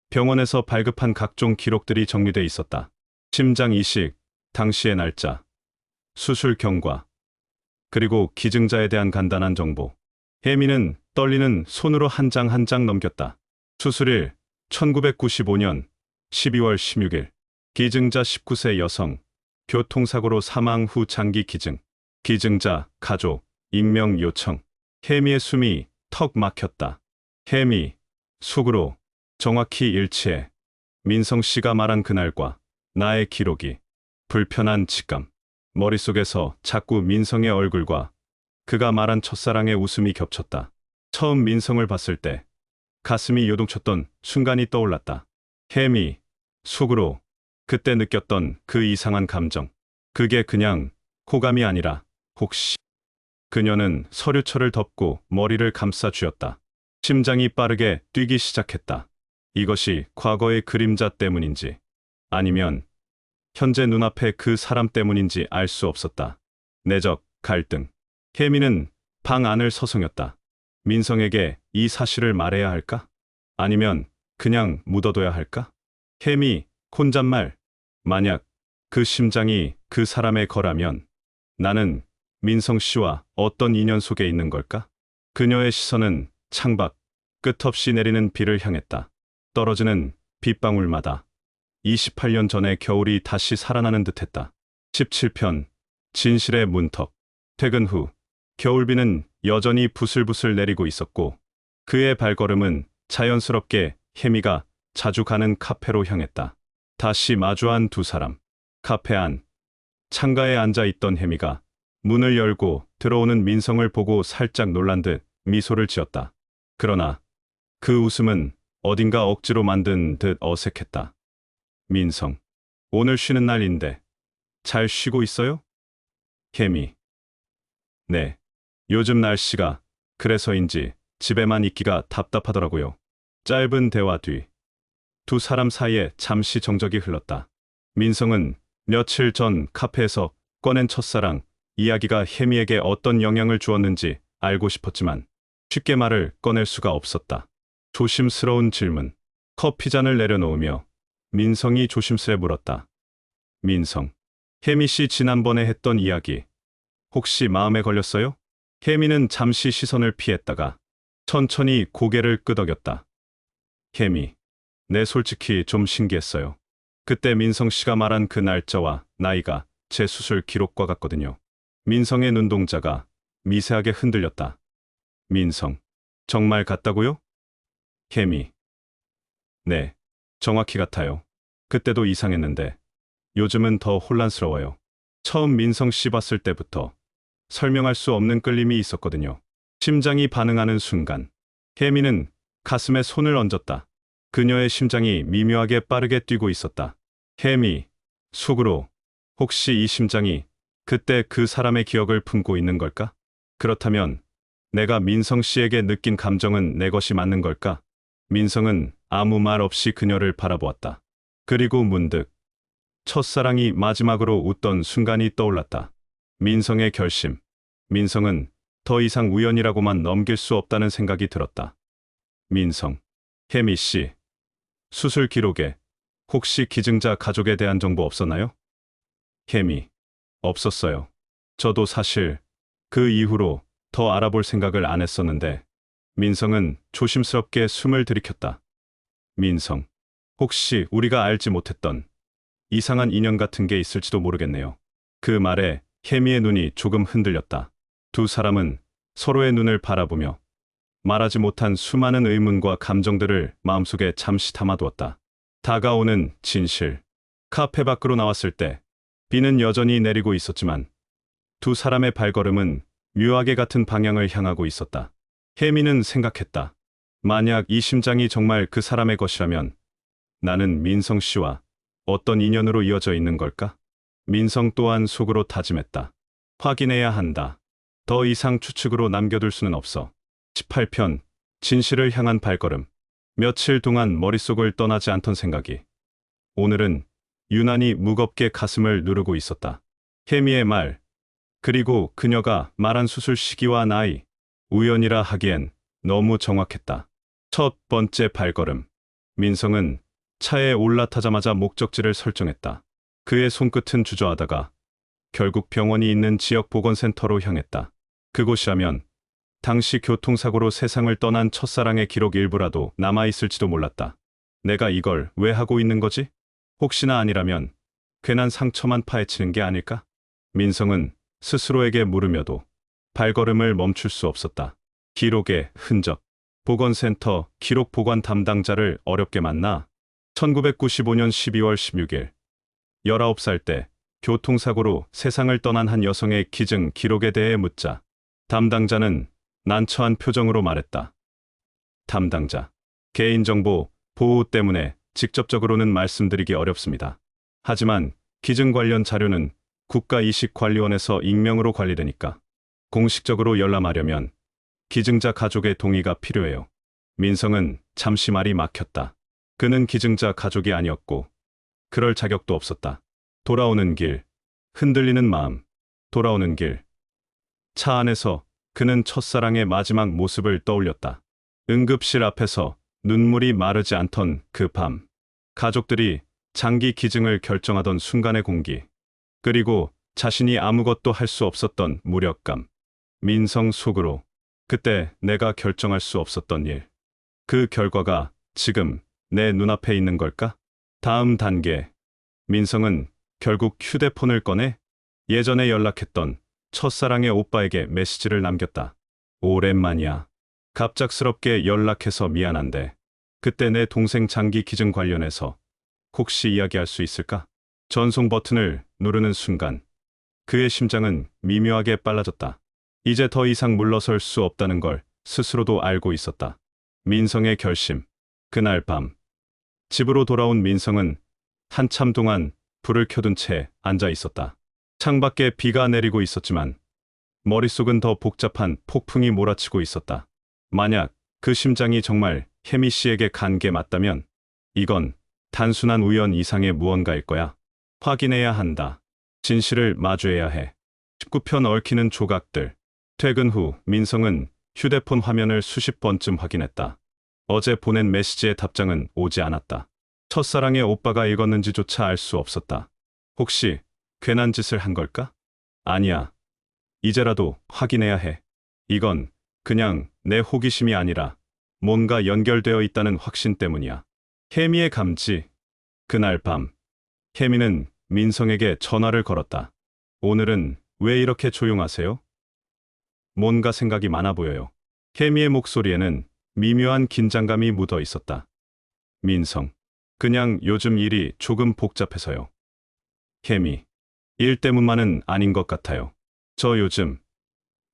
Speaker 1: 병원에서 발급한 각종 기록들이 정리돼 있었다. 심장 이식, 당시의 날짜, 수술 경과, 그리고 기증자에 대한 간단한 정보. 혜미는 떨리는 손으로 한 장 한 장 넘겼다. 수술일 1995년 12월 16일. 기증자 19세 여성. 교통사고로 사망 후 장기 기증. 기증자, 가족, 익명 요청. 혜미의 숨이 턱 막혔다. 혜미, 속으로 정확히 일치해. 민성 씨가 말한 그날과 나의 기록이. 불편한 직감. 머릿속에서 자꾸 민성의 얼굴과 그가 말한 첫사랑의 웃음이 겹쳤다. 처음 민성을 봤을 때 가슴이 요동쳤던 순간이 떠올랐다. 혜미, 속으로 그때 느꼈던 그 이상한 감정. 그게 그냥 호감이 아니라 혹시. 그녀는 서류철을 덮고 머리를 감싸 쥐었다. 심장이 빠르게 뛰기 시작했다. 이것이 과거의 그림자 때문인지 아니면 현재 눈앞의 그 사람 때문인지 알 수 없었다. 내적 갈등. 혜미는 방 안을 서성였다. 민성에게 이 사실을 말해야 할까? 아니면 그냥 묻어둬야 할까? 혜미, 혼잣말. 만약 그 심장이 그 사람의 거라면 나는 민성 씨와 어떤 인연 속에 있는 걸까? 그녀의 시선은 창밖, 끝없이 내리는 비를 향했다. 떨어지는 빗방울마다 28년 전의 겨울이 다시 살아나는 듯했다. 17편, 진실의 문턱. 퇴근 후 겨울비는 여전히 부슬부슬 내리고 있었고 그의 발걸음은 자연스럽게 혜미가 자주 가는 카페로 향했다. 다시 마주한 두 사람. 카페 안. 창가에 앉아 있던 혜미가 문을 열고 들어오는 민성을 보고 살짝 놀란 듯 미소를 지었다. 그러나 그 웃음은 어딘가 억지로 만든 듯 어색했다. 민성, 오늘 쉬는 날인데 잘 쉬고 있어요? 혜미, 네. 요즘 날씨가 그래서인지 집에만 있기가 답답하더라고요. 짧은 대화 뒤 두 사람 사이에 잠시 정적이 흘렀다. 민성은 며칠 전 카페에서 꺼낸 첫사랑 이야기가 혜미에게 어떤 영향을 주었는지 알고 싶었지만 쉽게 말을 꺼낼 수가 없었다. 조심스러운 질문. 커피잔을 내려놓으며 민성이 조심스레 물었다. 민성, 혜미 씨 지난번에 했던 이야기 혹시 마음에 걸렸어요? 혜미는 잠시 시선을 피했다가 천천히 고개를 끄덕였다. 혜미, 네, 솔직히 좀 신기했어요. 그때 민성 씨가 말한 그 날짜와 나이가 제 수술 기록과 같거든요. 민성의 눈동자가 미세하게 흔들렸다. 민성, 정말 같다고요? 혜미, 네, 정확히 같아요. 그때도 이상했는데 요즘은 더 혼란스러워요. 처음 민성 씨 봤을 때부터 설명할 수 없는 끌림이 있었거든요. 심장이 반응하는 순간 혜미는 가슴에 손을 얹었다. 그녀의 심장이 미묘하게 빠르게 뛰고 있었다. 혜미, 속으로 혹시 이 심장이 그때 그 사람의 기억을 품고 있는 걸까? 그렇다면 내가 민성 씨에게 느낀 감정은 내 것이 맞는 걸까? 민성은 아무 말 없이 그녀를 바라보았다. 그리고 문득 첫사랑이 마지막으로 웃던 순간이 떠올랐다. 민성의 결심. 민성은 더 이상 우연이라고만 넘길 수 없다는 생각이 들었다. 민성, 혜미 씨, 수술 기록에 혹시 기증자 가족에 대한 정보 없었나요? 혜미, 없었어요. 저도 사실 그 이후로 더 알아볼 생각을 안 했었는데. 민성은 조심스럽게 숨을 들이켰다. 민성, 혹시 우리가 알지 못했던 이상한 인연 같은 게 있을지도 모르겠네요. 그 말에 혜미의 눈이 조금 흔들렸다. 두 사람은 서로의 눈을 바라보며 말하지 못한 수많은 의문과 감정들을 마음속에 잠시 담아두었다. 다가오는 진실. 카페 밖으로 나왔을 때 비는 여전히 내리고 있었지만 두 사람의 발걸음은 묘하게 같은 방향을 향하고 있었다. 혜미는 생각했다. 만약 이 심장이 정말 그 사람의 것이라면 나는 민성 씨와 어떤 인연으로 이어져 있는 걸까? 민성 또한 속으로 다짐했다. 확인해야 한다. 더 이상 추측으로 남겨둘 수는 없어. 18편, 진실을 향한 발걸음. 며칠 동안 머릿속을 떠나지 않던 생각이 오늘은 유난히 무겁게 가슴을 누르고 있었다. 혜미의 말, 그리고 그녀가 말한 수술 시기와 나이, 우연이라 하기엔 너무 정확했다. 첫 번째 발걸음. 민성은 차에 올라타자마자 목적지를 설정했다. 그의 손끝은 주저하다가 결국 병원이 있는 지역 보건센터로 향했다. 그곳이라면 당시 교통사고로 세상을 떠난 첫사랑의 기록 일부라도 남아있을지도 몰랐다. 내가 이걸 왜 하고 있는 거지? 혹시나 아니라면 괜한 상처만 파헤치는 게 아닐까? 민성은 스스로에게 물으며도 발걸음을 멈출 수 없었다. 기록의 흔적. 보건센터 기록 보관 담당자를 어렵게 만나 1995년 12월 16일 19살 때 교통사고로 세상을 떠난 한 여성의 기증 기록에 대해 묻자 담당자는 난처한 표정으로 말했다. 담당자. 개인정보 보호 때문에 직접적으로는 말씀드리기 어렵습니다. 하지만 기증 관련 자료는 국가이식관리원에서 익명으로 관리되니까 공식적으로 열람하려면 기증자 가족의 동의가 필요해요. 민성은 잠시 말이 막혔다. 그는 기증자 가족이 아니었고 그럴 자격도 없었다. 돌아오는 길, 흔들리는 마음, 돌아오는 길. 차 안에서 그는 첫사랑의 마지막 모습을 떠올렸다. 응급실 앞에서 눈물이 마르지 않던 그 밤. 가족들이 장기 기증을 결정하던 순간의 공기. 그리고 자신이 아무것도 할 수 없었던 무력감. 민성 속으로 그때 내가 결정할 수 없었던 일. 그 결과가 지금 내 눈앞에 있는 걸까? 다음 단계. 민성은 결국 휴대폰을 꺼내 예전에 연락했던 첫사랑의 오빠에게 메시지를 남겼다. 오랜만이야. 갑작스럽게 연락해서 미안한데 그때 내 동생 장기 기증 관련해서 혹시 이야기할 수 있을까? 전송 버튼을 누르는 순간 그의 심장은 미묘하게 빨라졌다. 이제 더 이상 물러설 수 없다는 걸 스스로도 알고 있었다. 민성의 결심. 그날 밤 집으로 돌아온 민성은 한참 동안 불을 켜둔 채 앉아 있었다. 창밖에 비가 내리고 있었지만 머릿속은 더 복잡한 폭풍이 몰아치고 있었다. 만약 그 심장이 정말 혜미 씨에게 간 게 맞다면 이건 단순한 우연 이상의 무언가일 거야. 확인해야 한다. 진실을 마주해야 해. 19편 얽히는 조각들. 퇴근 후 민성은 휴대폰 화면을 수십 번쯤 확인했다. 어제 보낸 메시지의 답장은 오지 않았다. 첫사랑의 오빠가 읽었는지조차 알 수 없었다. 혹시 괜한 짓을 한 걸까? 아니야. 이제라도 확인해야 해. 이건 그냥 내 호기심이 아니라 뭔가 연결되어 있다는 확신 때문이야. 혜미의 감지. 그날 밤 혜미는 민성에게 전화를 걸었다. 오늘은 왜 이렇게 조용하세요? 뭔가 생각이 많아 보여요. 혜미의 목소리에는 미묘한 긴장감이 묻어 있었다. 민성. 그냥 요즘 일이 조금 복잡해서요. 혜미. 일 때문만은 아닌 것 같아요. 저 요즘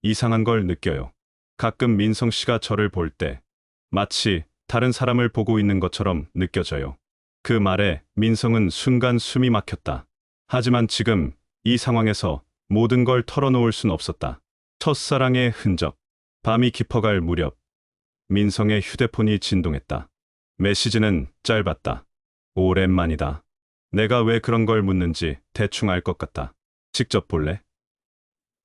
Speaker 1: 이상한 걸 느껴요. 가끔 민성 씨가 저를 볼 때 마치 다른 사람을 보고 있는 것처럼 느껴져요. 그 말에 민성은 순간 숨이 막혔다. 하지만 지금 이 상황에서 모든 걸 털어놓을 순 없었다. 첫사랑의 흔적. 밤이 깊어갈 무렵 민성의 휴대폰이 진동했다. 메시지는 짧았다. 오랜만이다. 내가 왜 그런 걸 묻는지 대충 알 것 같다. 직접 볼래?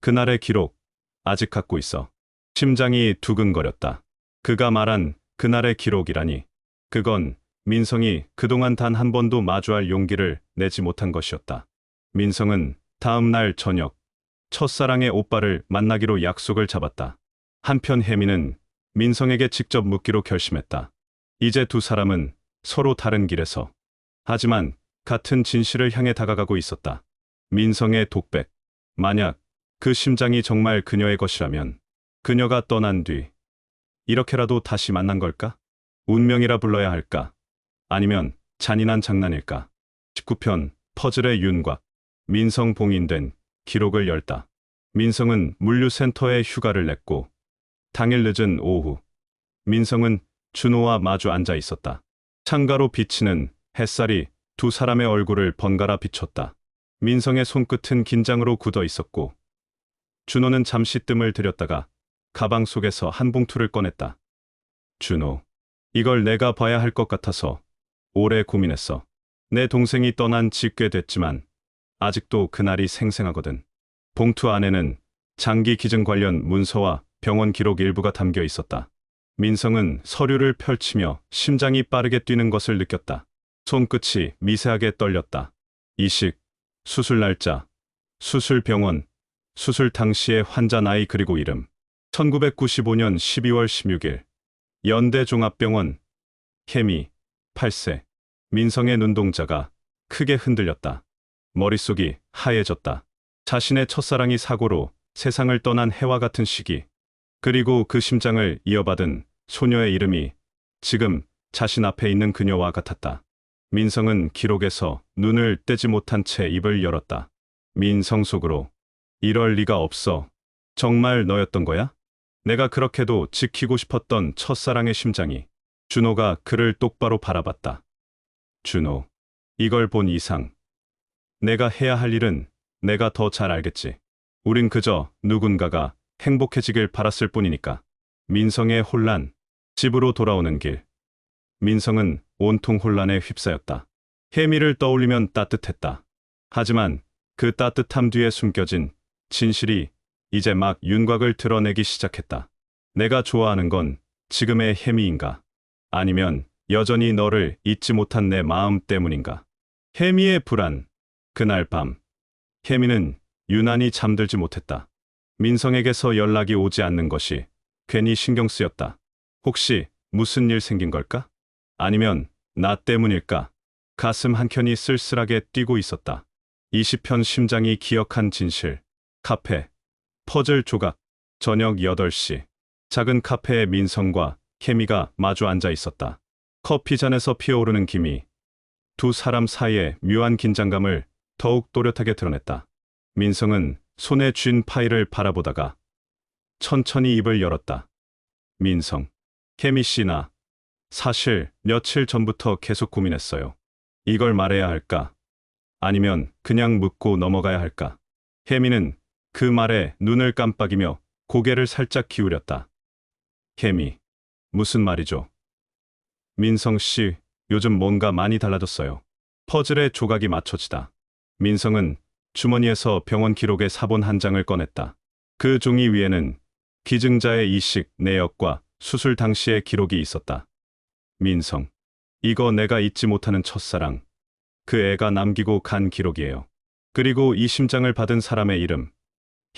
Speaker 1: 그날의 기록 아직 갖고 있어. 심장이 두근거렸다. 그가 말한 그날의 기록이라니. 그건 민성이 그동안 단 한 번도 마주할 용기를 내지 못한 것이었다. 민성은 다음 날 저녁 첫사랑의 오빠를 만나기로 약속을 잡았다. 한편 혜미는 민성에게 직접 묻기로 결심했다. 이제 두 사람은 서로 다른 길에서 하지만 같은 진실을 향해 다가가고 있었다. 민성의 독백. 만약 그 심장이 정말 그녀의 것이라면 그녀가 떠난 뒤 이렇게라도 다시 만난 걸까? 운명이라 불러야 할까? 아니면 잔인한 장난일까? 19편 퍼즐의 윤곽. 민성 봉인된 기록을 열다. 민성은 물류센터에 휴가를 냈고 당일 늦은 오후 민성은 준호와 마주 앉아 있었다. 창가로 비치는 햇살이 두 사람의 얼굴을 번갈아 비췄다. 민성의 손끝은 긴장으로 굳어 있었고 준호는 잠시 뜸을 들였다가 가방 속에서 한 봉투를 꺼냈다. 준호, 이걸 내가 봐야 할 것 같아서 오래 고민했어. 내 동생이 떠난 지 꽤 됐지만 아직도 그날이 생생하거든. 봉투 안에는 장기 기증 관련 문서와 병원 기록 일부가 담겨 있었다. 민성은 서류를 펼치며 심장이 빠르게 뛰는 것을 느꼈다. 손끝이 미세하게 떨렸다. 이식, 수술 날짜, 수술 병원, 수술 당시의 환자 나이 그리고 이름. 1995년 12월 16일 연대종합병원. 혜미 8세. 민성의 눈동자가 크게 흔들렸다. 머릿속이 하얘졌다. 자신의 첫사랑이 사고로 세상을 떠난 해와 같은 시기. 그리고 그 심장을 이어받은 소녀의 이름이 지금 자신 앞에 있는 그녀와 같았다. 민성은 기록에서 눈을 떼지 못한 채 입을 열었다. 민성 속으로 이럴 리가 없어. 정말 너였던 거야? 내가 그렇게도 지키고 싶었던 첫사랑의 심장이. 준호가 그를 똑바로 바라봤다. 준호, 이걸 본 이상 내가 해야 할 일은 내가 더 잘 알겠지. 우린 그저 누군가가 행복해지길 바랐을 뿐이니까. 민성의 혼란. 집으로 돌아오는 길. 민성은 온통 혼란에 휩싸였다. 혜미를 떠올리면 따뜻했다. 하지만 그 따뜻함 뒤에 숨겨진 진실이 이제 막 윤곽을 드러내기 시작했다. 내가 좋아하는 건 지금의 혜미인가? 아니면 여전히 너를 잊지 못한 내 마음 때문인가? 혜미의 불안. 그날 밤 혜미는 유난히 잠들지 못했다. 민성에게서 연락이 오지 않는 것이 괜히 신경 쓰였다. 혹시 무슨 일 생긴 걸까? 아니면 나 때문일까? 가슴 한켠이 쓸쓸하게 뛰고 있었다. 20편 심장이 기억한 진실. 카페. 퍼즐 조각. 저녁 8시. 작은 카페에 민성과 혜미가 마주 앉아 있었다. 커피잔에서 피어오르는 김이 두 사람 사이의 묘한 긴장감을 더욱 또렷하게 드러냈다. 민성은 손에 쥔 파일을 바라보다가 천천히 입을 열었다. 민성, 혜미 씨나 사실 며칠 전부터 계속 고민했어요. 이걸 말해야 할까? 아니면 그냥 묻고 넘어가야 할까? 혜미는 그 말에 눈을 깜빡이며 고개를 살짝 기울였다. 혜미, 무슨 말이죠? 민성 씨, 요즘 뭔가 많이 달라졌어요. 퍼즐의 조각이 맞춰지다. 민성은 주머니에서 병원 기록의 사본 한 장을 꺼냈다. 그 종이 위에는 기증자의 이식, 내역과 수술 당시의 기록이 있었다. 민성, 이거 내가 잊지 못하는 첫사랑. 그 애가 남기고 간 기록이에요. 그리고 이 심장을 받은 사람의 이름,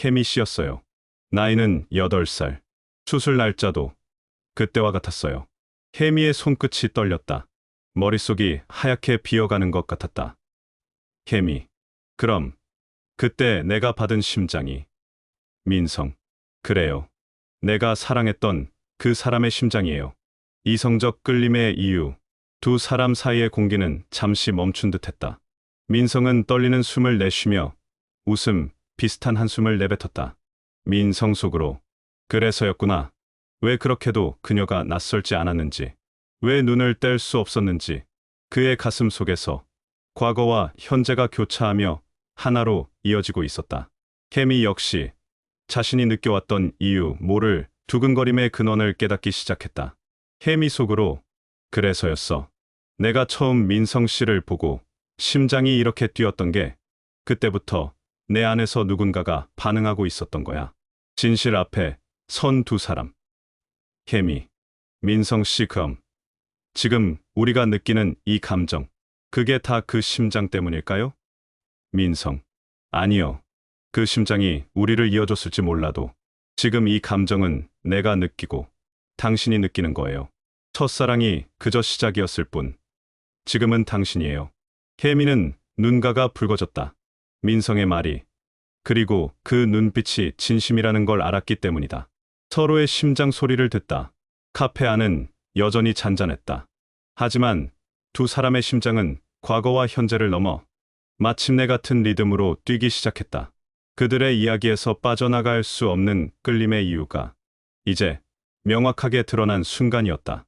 Speaker 1: 혜미 씨였어요. 나이는 8살. 수술 날짜도 그때와 같았어요. 혜미의 손끝이 떨렸다. 머릿속이 하얗게 비어가는 것 같았다. 혜미, 그럼 그때 내가 받은 심장이. 민성, 그래요. 내가 사랑했던 그 사람의 심장이에요. 이성적 끌림의 이유. 두 사람 사이의 공기는 잠시 멈춘 듯했다. 민성은 떨리는 숨을 내쉬며 웃음 비슷한 한숨을 내뱉었다. 민성 속으로 그래서였구나. 왜 그렇게도 그녀가 낯설지 않았는지, 왜 눈을 뗄 수 없었는지. 그의 가슴 속에서 과거와 현재가 교차하며 하나로 이어지고 있었다. 혜미 역시 자신이 느껴왔던 이유 모를 두근거림의 근원을 깨닫기 시작했다. 혜미 속으로 그래서였어. 내가 처음 민성 씨를 보고 심장이 이렇게 뛰었던 게 그때부터 내 안에서 누군가가 반응하고 있었던 거야. 진실 앞에 선 두 사람. 혜미, 민성 씨, 그럼 지금 우리가 느끼는 이 감정, 그게 다 그 심장 때문일까요? 민성, 아니요. 그 심장이 우리를 이어줬을지 몰라도 지금 이 감정은 내가 느끼고 당신이 느끼는 거예요. 첫사랑이 그저 시작이었을 뿐 지금은 당신이에요. 혜미는 눈가가 붉어졌다. 민성의 말이, 그리고 그 눈빛이 진심이라는 걸 알았기 때문이다. 서로의 심장 소리를 듣다. 카페 안은 여전히 잔잔했다. 하지만 두 사람의 심장은 과거와 현재를 넘어 마침내 같은 리듬으로 뛰기 시작했다. 그들의 이야기에서 빠져나갈 수 없는 끌림의 이유가 이제 명확하게 드러난 순간이었다.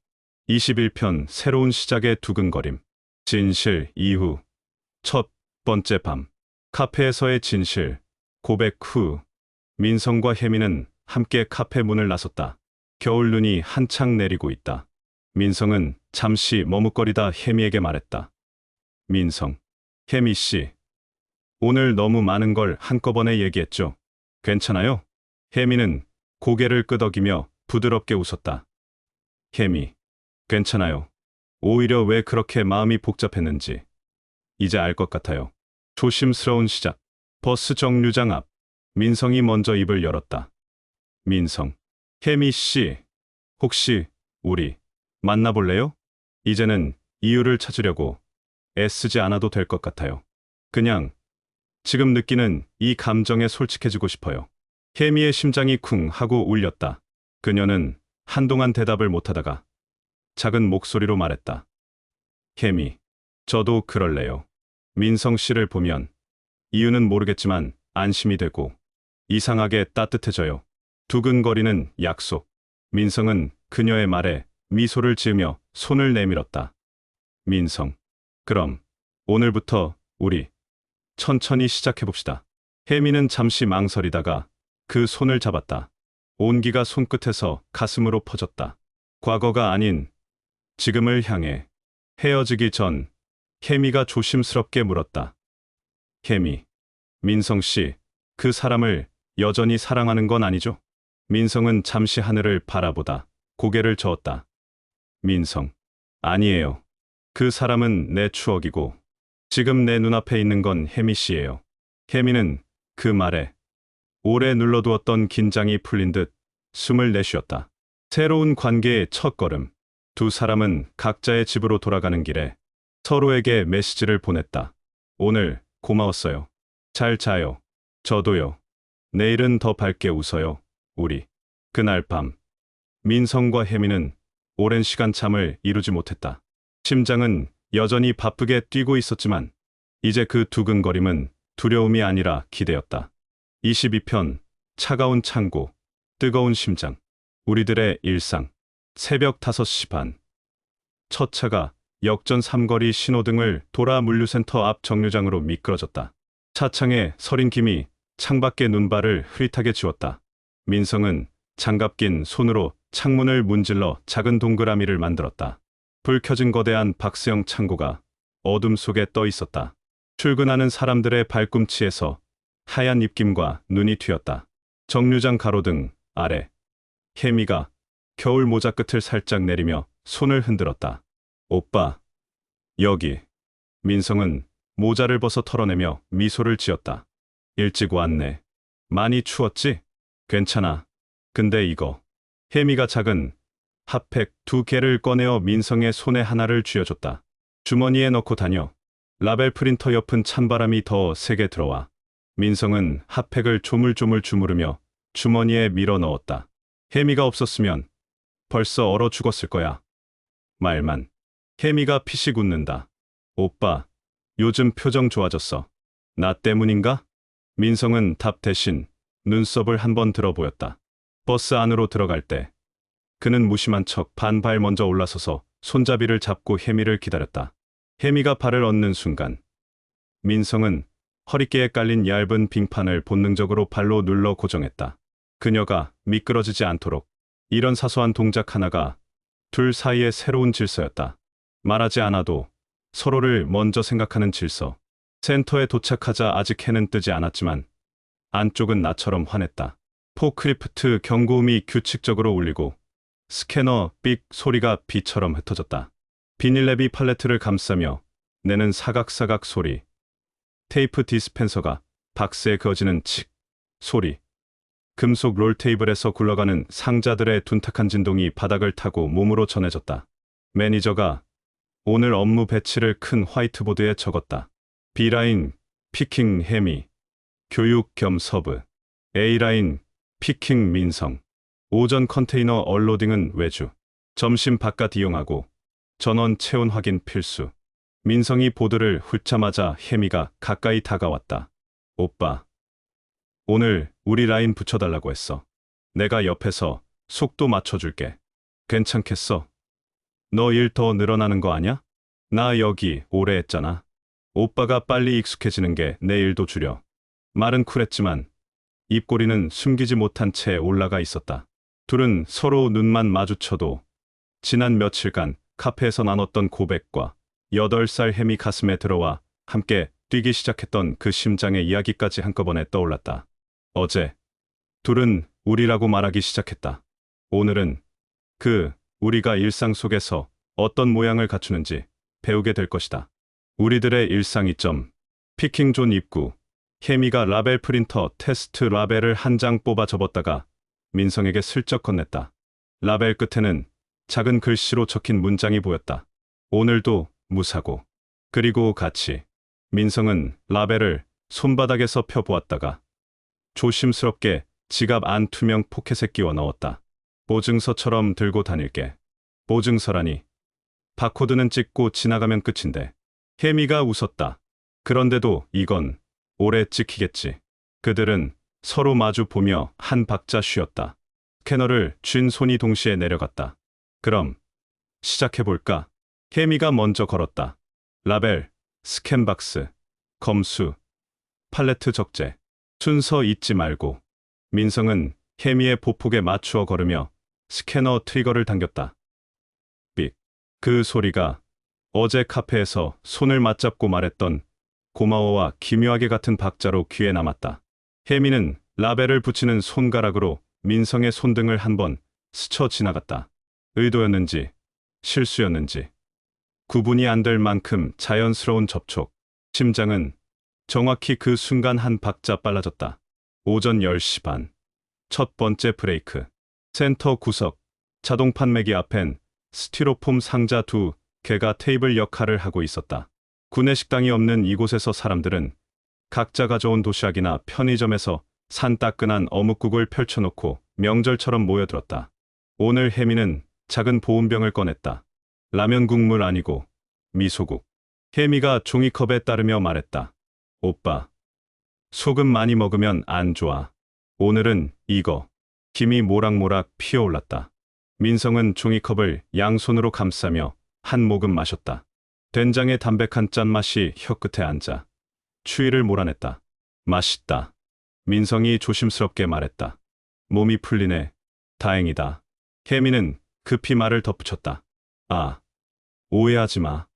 Speaker 1: 21편 새로운 시작의 두근거림. 진실 이후. 첫 번째 밤. 카페에서의 진실. 고백 후. 민성과 혜미는 함께 카페 문을 나섰다. 겨울 눈이 한창 내리고 있다. 민성은 잠시 머뭇거리다 혜미에게 말했다. 민성, 혜미 씨, 오늘 너무 많은 걸 한꺼번에 얘기했죠? 괜찮아요? 혜미는 고개를 끄덕이며 부드럽게 웃었다. 혜미, 괜찮아요. 오히려 왜 그렇게 마음이 복잡했는지 이제 알 것 같아요. 조심스러운 시작. 버스 정류장 앞. 민성이 먼저 입을 열었다. 민성, 혜미 씨, 혹시 우리 만나볼래요? 이제는 이유를 찾으려고 애쓰지 않아도 될 것 같아요. 그냥 지금 느끼는 이 감정에 솔직해지고 싶어요. 혜미의 심장이 쿵 하고 울렸다. 그녀는 한동안 대답을 못하다가 작은 목소리로 말했다. 혜미, 저도 그럴래요. 민성 씨를 보면 이유는 모르겠지만 안심이 되고 이상하게 따뜻해져요. 두근거리는 약속. 민성은 그녀의 말에 미소를 지으며 손을 내밀었다. 민성, 그럼 오늘부터 우리 천천히 시작해봅시다. 혜미는 잠시 망설이다가 그 손을 잡았다. 온기가 손끝에서 가슴으로 퍼졌다. 과거가 아닌 지금을 향해. 헤어지기 전 혜미가 조심스럽게 물었다. 혜미, 민성 씨, 그 사람을 여전히 사랑하는 건 아니죠? 민성은 잠시 하늘을 바라보다 고개를 저었다. 민성, 아니에요. 그 사람은 내 추억이고 지금 내 눈앞에 있는 건 혜미 씨예요. 혜미는 그 말에 오래 눌러두었던 긴장이 풀린 듯 숨을 내쉬었다. 새로운 관계의 첫걸음. 두 사람은 각자의 집으로 돌아가는 길에 서로에게 메시지를 보냈다. 오늘 고마웠어요. 잘 자요. 저도요. 내일은 더 밝게 웃어요. 우리. 그날 밤 민성과 혜미는 오랜 시간 잠을 이루지 못했다. 심장은 여전히 바쁘게 뛰고 있었지만 이제 그 두근거림은 두려움이 아니라 기대였다. 22편 차가운 창고, 뜨거운 심장. 우리들의 일상. 새벽 5시 반. 첫 차가 역전 삼거리 신호등을 돌아 물류센터 앞 정류장으로 미끄러졌다. 차창에 서린 김이 창밖의 눈발을 흐릿하게 지웠다. 민성은 장갑 낀 손으로 창문을 문질러 작은 동그라미를 만들었다. 불 켜진 거대한 박스형 창고가 어둠 속에 떠 있었다. 출근하는 사람들의 발꿈치에서 하얀 입김과 눈이 튀었다. 정류장 가로등 아래 혜미가 겨울 모자 끝을 살짝 내리며 손을 흔들었다. 오빠, 여기. 민성은 모자를 벗어 털어내며 미소를 지었다. 일찍 왔네. 많이 추웠지? 괜찮아. 근데 이거. 혜미가 작은 핫팩 2개를 꺼내어 민성의 손에 하나를 쥐어줬다. 주머니에 넣고 다녀. 라벨 프린터 옆은 찬바람이 더 세게 들어와. 민성은 핫팩을 조물조물 주무르며 주머니에 밀어 넣었다. 혜미가 없었으면 벌써 얼어 죽었을 거야. 말만. 혜미가 피식 웃는다. 오빠, 요즘 표정 좋아졌어. 나 때문인가? 민성은 답 대신 눈썹을 한번 들어 보였다. 버스 안으로 들어갈 때 그는 무심한 척 반발 먼저 올라서서 손잡이를 잡고 혜미를 기다렸다. 혜미가 발을 얹는 순간 민성은 허리깨에 깔린 얇은 빙판을 본능적으로 발로 눌러 고정했다. 그녀가 미끄러지지 않도록. 이런 사소한 동작 하나가 둘 사이의 새로운 질서였다. 말하지 않아도 서로를 먼저 생각하는 질서. 센터에 도착하자 아직 해는 뜨지 않았지만 안쪽은 나처럼 환했다. 포크리프트 경고음이 규칙적으로 울리고 스캐너 삑 소리가 비처럼 흩어졌다. 비닐랩이 팔레트를 감싸며 내는 사각사각 소리. 테이프 디스펜서가 박스에 그어지는 칙 소리. 금속 롤테이블에서 굴러가는 상자들의 둔탁한 진동이 바닥을 타고 몸으로 전해졌다. 매니저가 오늘 업무 배치를 큰 화이트보드에 적었다. B라인, 피킹 혜미, 교육 겸 서브. A라인, 피킹 민성. 오전 컨테이너 얼로딩은 외주. 점심 바깥 이용하고 전원 체온 확인 필수. 민성이 보드를 훑자마자 혜미가 가까이 다가왔다. 오빠, 오늘 우리 라인 붙여달라고 했어. 내가 옆에서 속도 맞춰줄게. 괜찮겠어? 너 일 더 늘어나는 거 아냐? 나 여기 오래 했잖아. 오빠가 빨리 익숙해지는 게 내 일도 줄여. 말은 쿨했지만 입꼬리는 숨기지 못한 채 올라가 있었다. 둘은 서로 눈만 마주쳐도 지난 며칠간 카페에서 나눴던 고백과 8살 혜미 가슴에 들어와 함께 뛰기 시작했던 그 심장의 이야기까지 한꺼번에 떠올랐다. 어제 둘은 우리라고 말하기 시작했다. 오늘은 그 우리가 일상 속에서 어떤 모양을 갖추는지 배우게 될 것이다. 우리들의 일상이 점. 피킹존 입구. 혜미가 라벨 프린터 테스트 라벨을 한 장 뽑아 접었다가 민성에게 슬쩍 건넸다. 라벨 끝에는 작은 글씨로 적힌 문장이 보였다. 오늘도 무사고. 그리고 같이. 민성은 라벨을 손바닥에서 펴보았다가 조심스럽게 지갑 안 투명 포켓에 끼워 넣었다. 보증서처럼 들고 다닐게. 보증서라니. 바코드는 찍고 지나가면 끝인데. 혜미가 웃었다. 그런데도 이건 오래 찍히겠지. 그들은 서로 마주 보며 한 박자 쉬었다. 스캐너를 쥔 손이 동시에 내려갔다. 그럼 시작해볼까? 혜미가 먼저 걸었다. 라벨, 스캔박스, 검수, 팔레트 적재. 순서 잊지 말고. 민성은 혜미의 보폭에 맞추어 걸으며 스캐너 트리거를 당겼다. 삑. 그 소리가 어제 카페에서 손을 맞잡고 말했던 고마워와 기묘하게 같은 박자로 귀에 남았다. 혜미는 라벨을 붙이는 손가락으로 민성의 손등을 한번 스쳐 지나갔다. 의도였는지 실수였는지 구분이 안 될 만큼 자연스러운 접촉. 심장은 정확히 그 순간 한 박자 빨라졌다. 오전 10시 반. 첫 번째 브레이크. 센터 구석. 자동 판매기 앞엔 스티로폼 상자 2개가 테이블 역할을 하고 있었다. 구내식당이 없는 이곳에서 사람들은 각자 가져온 도시락이나 편의점에서 산 따끈한 어묵국을 펼쳐놓고 명절처럼 모여들었다. 오늘 혜미는 작은 보온병을 꺼냈다. 라면 국물 아니고 미소국. 혜미가 종이컵에 따르며 말했다. 오빠, 소금 많이 먹으면 안 좋아. 오늘은 이거. 김이 모락모락 피어올랐다. 민성은 종이컵을 양손으로 감싸며 한 모금 마셨다. 된장의 담백한 짠맛이 혀끝에 앉아 추위를 몰아냈다. 맛있다. 민성이 조심스럽게 말했다. 몸이 풀리네. 다행이다. 혜미는 급히 말을 덧붙였다. 아, 오해하지 마.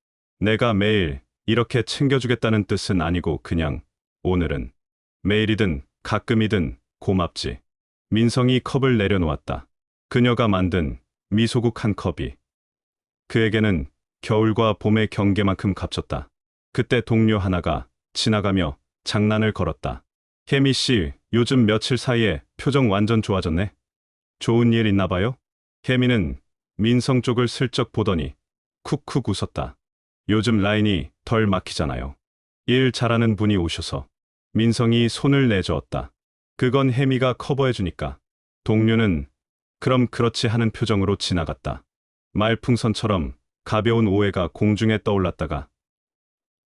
Speaker 1: 내가 매일 이렇게 챙겨주겠다는 뜻은 아니고 그냥 오늘은 매일이든 가끔이든 고맙지. 민성이 컵을 내려놓았다. 그녀가 만든 미소국 한 컵이 그에게는 겨울과 봄의 경계만큼 값졌다. 그때 동료 하나가 지나가며 장난을 걸었다. 혜미 씨, 요즘 며칠 사이에 표정 완전 좋아졌네. 좋은 일 있나 봐요? 혜미는 민성 쪽을 슬쩍 보더니 쿡쿡 웃었다. 요즘 라인이 덜 막히잖아요. 일 잘하는 분이 오셔서. 민성이 손을 내저었다. 그건 혜미가 커버해주니까. 동료는 그럼 그렇지 하는 표정으로 지나갔다. 말풍선처럼 가벼운 오해가 공중에 떠올랐다가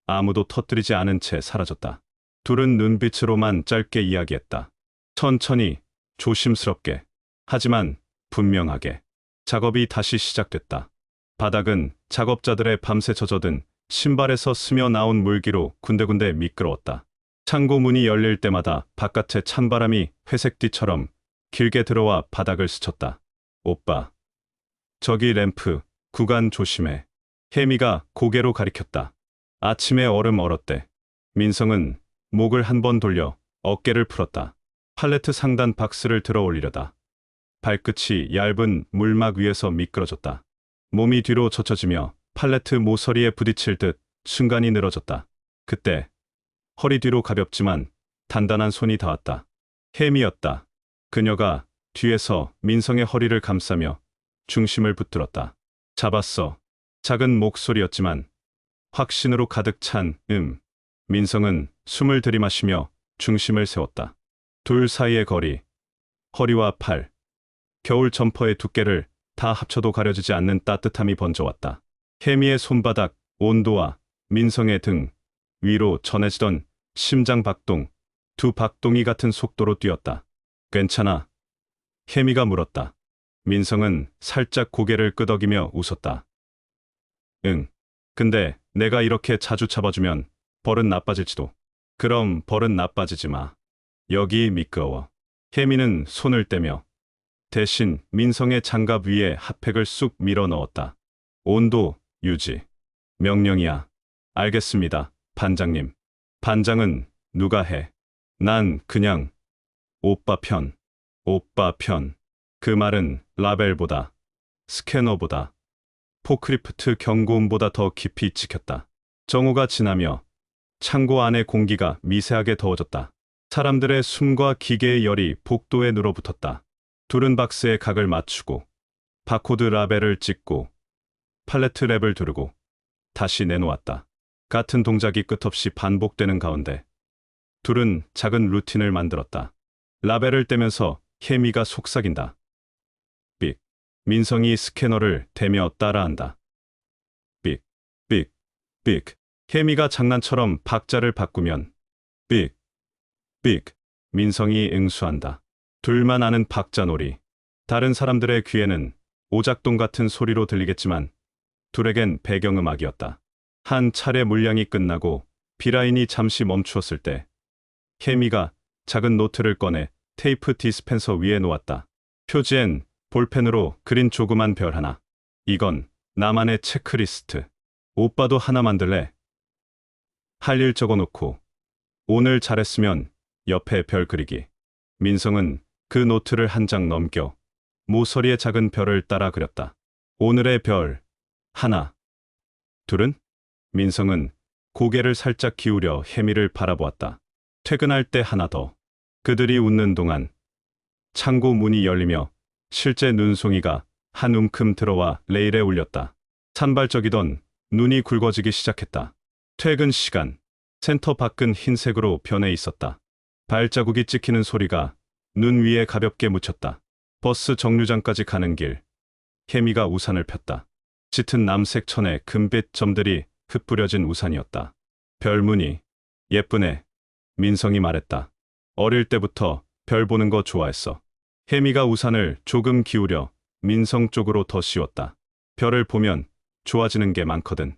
Speaker 1: 아무도 터뜨리지 않은 채 사라졌다. 둘은 눈빛으로만 짧게 이야기했다. 천천히, 조심스럽게. 하지만 분명하게. 작업이 다시 시작됐다. 바닥은 작업자들의 밤새 젖어든 신발에서 스며 나온 물기로 군데군데 미끄러웠다. 창고 문이 열릴 때마다 바깥의 찬바람이 회색띠처럼 길게 들어와 바닥을 스쳤다. 오빠, 저기 램프, 구간 조심해. 혜미가 고개로 가리켰다. 아침에 얼음 얼었대. 민성은 목을 한 번 돌려 어깨를 풀었다. 팔레트 상단 박스를 들어 올리려다 발끝이 얇은 물막 위에서 미끄러졌다. 몸이 뒤로 젖혀지며 팔레트 모서리에 부딪힐 듯 순간이 늘어졌다. 그때 허리 뒤로 가볍지만 단단한 손이 닿았다. 혜미였다. 그녀가 뒤에서 민성의 허리를 감싸며 중심을 붙들었다. 잡았어. 작은 목소리였지만 확신으로 가득 찬 민성은 숨을 들이마시며 중심을 세웠다. 둘 사이의 거리, 허리와 팔, 겨울 점퍼의 두께를 다 합쳐도 가려지지 않는 따뜻함이 번져왔다. 혜미의 손바닥, 온도와 민성의 등 위로 전해지던 심장 박동, 두 박동이 같은 속도로 뛰었다. 괜찮아? 혜미가 물었다. 민성은 살짝 고개를 끄덕이며 웃었다. 응. 근데 내가 이렇게 자주 잡아주면 벌은 나빠질지도. 그럼 벌은 나빠지지 마. 여기 미끄러워. 혜미는 손을 떼며 대신 민성의 장갑 위에 핫팩을 쑥 밀어 넣었다. 온도 유지. 명령이야. 알겠습니다, 반장님. 반장은 누가 해? 난 그냥 오빠 편. 오빠 편. 그 말은 라벨보다, 스캐너보다, 포크리프트 경고음보다 더 깊이 찍혔다. 정오가 지나며 창고 안의 공기가 미세하게 더워졌다. 사람들의 숨과 기계의 열이 복도에 늘어붙었다. 둘은 박스에 각을 맞추고 바코드 라벨을 찍고 팔레트 랩을 두르고 다시 내놓았다. 같은 동작이 끝없이 반복되는 가운데 둘은 작은 루틴을 만들었다. 라벨을 떼면서 혜미가 속삭인다. 삑. 민성이 스캐너를 대며 따라한다. 삑, 삑, 삑. 혜미가 장난처럼 박자를 바꾸면 삑, 삑. 민성이 응수한다. 둘만 아는 박자놀이. 다른 사람들의 귀에는 오작동 같은 소리로 들리겠지만 둘에겐 배경음악이었다. 한 차례 물량이 끝나고 비라인이 잠시 멈추었을 때 혜미가 작은 노트를 꺼내 테이프 디스펜서 위에 놓았다. 표지엔 볼펜으로 그린 조그만 별 하나. 이건 나만의 체크리스트. 오빠도 하나 만들래? 할 일 적어놓고 오늘 잘했으면 옆에 별 그리기. 민성은 그 노트를 한 장 넘겨 모서리의 작은 별을 따라 그렸다. 오늘의 별 하나. 둘은? 민성은 고개를 살짝 기울여 혜미를 바라보았다. 퇴근할 때 하나 더. 그들이 웃는 동안 창고 문이 열리며 실제 눈송이가 한 움큼 들어와 레일에 울렸다. 산발적이던 눈이 굵어지기 시작했다. 퇴근 시간. 센터 밖은 흰색으로 변해 있었다. 발자국이 찍히는 소리가 눈 위에 가볍게 묻혔다. 버스 정류장까지 가는 길. 혜미가 우산을 폈다. 짙은 남색 천에 금빛 점들이 흩뿌려진 우산이었다. 별무늬. 예쁘네. 민성이 말했다. 어릴 때부터 별 보는 거 좋아했어. 혜미가 우산을 조금 기울여 민성 쪽으로 더 씌웠다. 별을 보면 좋아지는 게 많거든.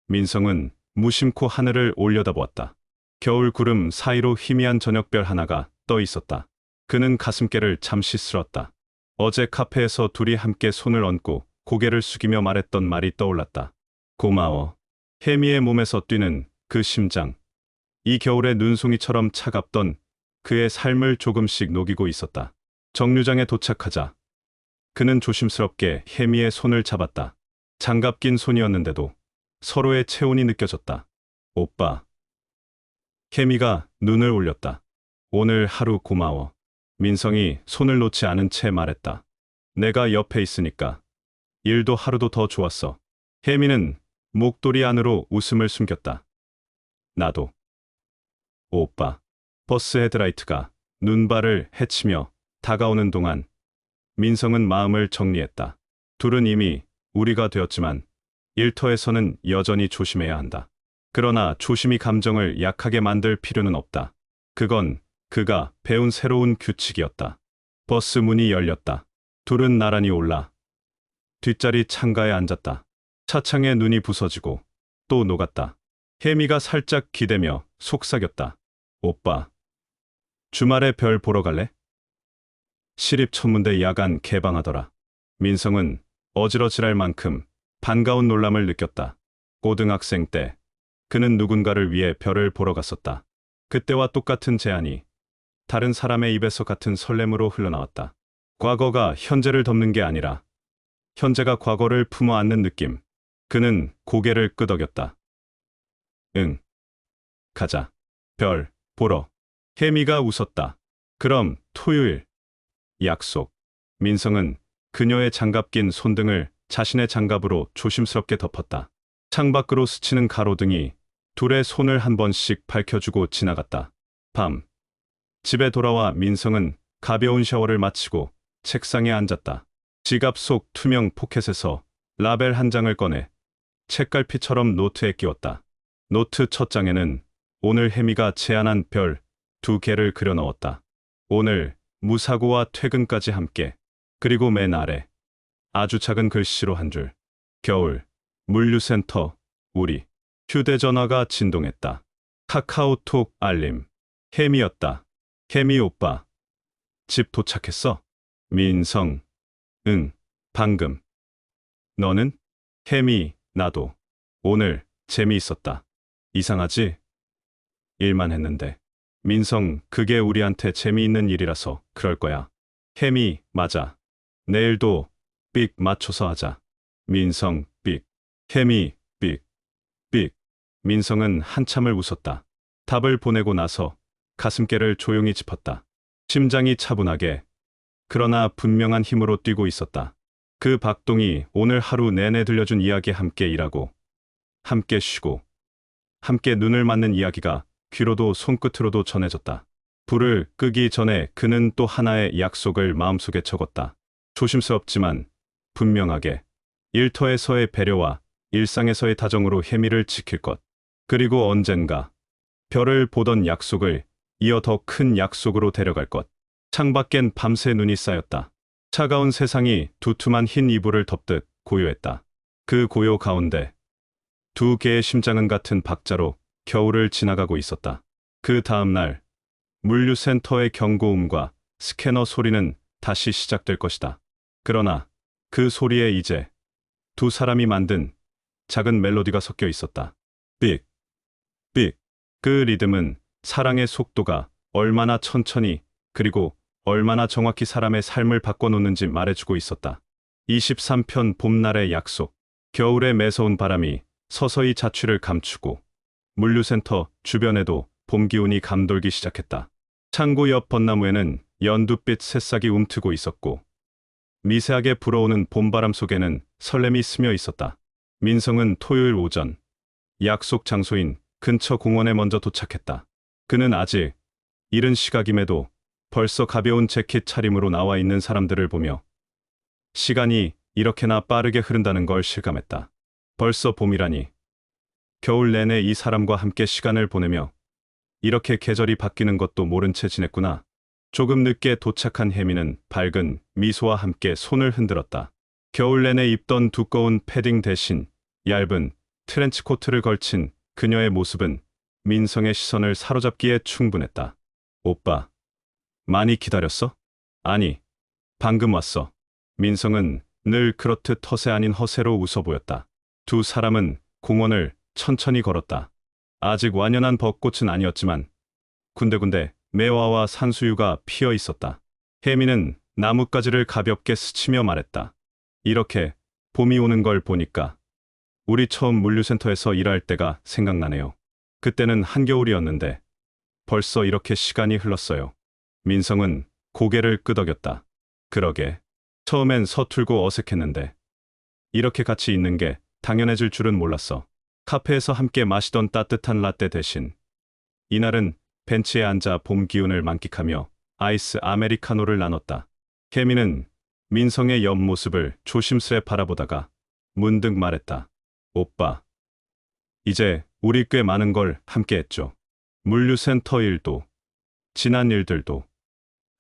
Speaker 1: 민성은 무심코 하늘을 올려다보았다. 겨울 구름 사이로 희미한 저녁별 하나가 떠 있었다. 그는 가슴께를 잠시 쓸었다. 어제 카페에서 둘이 함께 손을 얹고 고개를 숙이며 말했던 말이 떠올랐다. 고마워. 혜미의 몸에서 뛰는 그 심장. 이 겨울의 눈송이처럼 차갑던 그의 삶을 조금씩 녹이고 있었다. 정류장에 도착하자 그는 조심스럽게 혜미의 손을 잡았다. 장갑 낀 손이었는데도 서로의 체온이 느껴졌다. 오빠. 혜미가 눈을 올렸다. 오늘 하루 고마워. 민성이 손을 놓지 않은 채 말했다. 내가 옆에 있으니까 일도 하루도 더 좋았어. 혜미는 목도리 안으로 웃음을 숨겼다. 나도. 오빠. 버스 헤드라이트가 눈발을 헤치며 다가오는 동안 민성은 마음을 정리했다. 둘은 이미 우리가 되었지만 일터에서는 여전히 조심해야 한다. 그러나 조심이 감정을 약하게 만들 필요는 없다. 그건 그가 배운 새로운 규칙이었다. 버스 문이 열렸다. 둘은 나란히 올라 뒷자리 창가에 앉았다. 차창에 눈이 부서지고 또 녹았다. 혜미가 살짝 기대며 속삭였다. 오빠. 주말에 별 보러 갈래? 시립천문대 야간 개방하더라. 민성은 어지러질할 만큼 반가운 놀람을 느꼈다. 고등학생 때 그는 누군가를 위해 별을 보러 갔었다. 그때와 똑같은 제안이 다른 사람의 입에서 같은 설렘으로 흘러나왔다. 과거가 현재를 덮는 게 아니라 현재가 과거를 품어 안는 느낌. 그는 고개를 끄덕였다. 응. 가자. 별 보러. 혜미가 웃었다. 그럼 토요일. 약속. 민성은 그녀의 장갑 낀 손등을 자신의 장갑으로 조심스럽게 덮었다. 창밖으로 스치는 가로등이 둘의 손을 한 번씩 밝혀주고 지나갔다. 밤. 집에 돌아와 민성은 가벼운 샤워를 마치고 책상에 앉았다. 지갑 속 투명 포켓에서 라벨 한 장을 꺼내 책갈피처럼 노트에 끼웠다. 노트 첫 장에는 오늘 혜미가 제안한 별 2개를 그려 넣었다. 오늘 무사고와 퇴근까지 함께. 그리고 맨 아래 아주 작은 글씨로 한 줄. 겨울 물류센터 우리. 휴대전화가 진동했다. 카카오톡 알림. 혜미였다. 혜미 오빠. 집 도착했어? 민성. 응, 방금. 너는? 혜미, 나도. 오늘 재미있었다. 이상하지? 일만 했는데. 민성, 그게 우리한테 재미있는 일이라서 그럴 거야. 혜미, 맞아. 내일도 삑 맞춰서 하자. 민성, 삑. 혜미, 삑. 삑. 민성은 한참을 웃었다. 답을 보내고 나서 가슴께를 조용히 짚었다. 심장이 차분하게 그러나 분명한 힘으로 뛰고 있었다. 그 박동이 오늘 하루 내내 들려준 이야기, 함께 일하고, 함께 쉬고, 함께 눈을 맞는 이야기가 귀로도 손끝으로도 전해졌다. 불을 끄기 전에 그는 또 하나의 약속을 마음속에 적었다. 조심스럽지만 분명하게 일터에서의 배려와 일상에서의 다정으로 혜미를 지킬 것. 그리고 언젠가 별을 보던 약속을 이어 더 큰 약속으로 데려갈 것. 창밖엔 밤새 눈이 쌓였다. 차가운 세상이 두툼한 흰 이불을 덮듯 고요했다. 그 고요 가운데 두 개의 심장은 같은 박자로 겨울을 지나가고 있었다. 그 다음 날 물류센터의 경고음과 스캐너 소리는 다시 시작될 것이다. 그러나 그 소리에 이제 두 사람이 만든 작은 멜로디가 섞여 있었다. 삑, 삑. 그 리듬은 사랑의 속도가 얼마나 천천히 그리고 얼마나 정확히 사람의 삶을 바꿔놓는지 말해주고 있었다. 23편 봄날의 약속. 겨울의 매서운 바람이 서서히 자취를 감추고 물류센터 주변에도 봄 기운이 감돌기 시작했다. 창고 옆 벚나무에는 연두빛 새싹이 움트고 있었고 미세하게 불어오는 봄바람 속에는 설렘이 스며 있었다. 민성은 토요일 오전 약속 장소인 근처 공원에 먼저 도착했다. 그는 아직 이른 시각임에도 벌써 가벼운 재킷 차림으로 나와 있는 사람들을 보며 시간이 이렇게나 빠르게 흐른다는 걸 실감했다. 벌써 봄이라니. 겨울 내내 이 사람과 함께 시간을 보내며 이렇게 계절이 바뀌는 것도 모른 채 지냈구나. 조금 늦게 도착한 혜미는 밝은 미소와 함께 손을 흔들었다. 겨울 내내 입던 두꺼운 패딩 대신 얇은 트렌치 코트를 걸친 그녀의 모습은 민성의 시선을 사로잡기에 충분했다. 오빠, 많이 기다렸어? 아니, 방금 왔어. 민성은 늘 그렇듯 허세 아닌 허세로 웃어 보였다. 두 사람은 공원을 천천히 걸었다. 아직 완연한 벚꽃은 아니었지만 군데군데 매화와 산수유가 피어 있었다. 혜미는 나뭇가지를 가볍게 스치며 말했다. 이렇게 봄이 오는 걸 보니까 우리 처음 물류센터에서 일할 때가 생각나네요. 그때는 한겨울이었는데 벌써 이렇게 시간이 흘렀어요. 민성은 고개를 끄덕였다. 그러게. 처음엔 서툴고 어색했는데 이렇게 같이 있는 게 당연해질 줄은 몰랐어. 카페에서 함께 마시던 따뜻한 라떼 대신 이날은 벤치에 앉아 봄 기운을 만끽하며 아이스 아메리카노를 나눴다. 혜미는 민성의 옆모습을 조심스레 바라보다가 문득 말했다. 오빠, 이제 우리 꽤 많은 걸 함께 했죠. 물류센터 일도, 지난 일들도,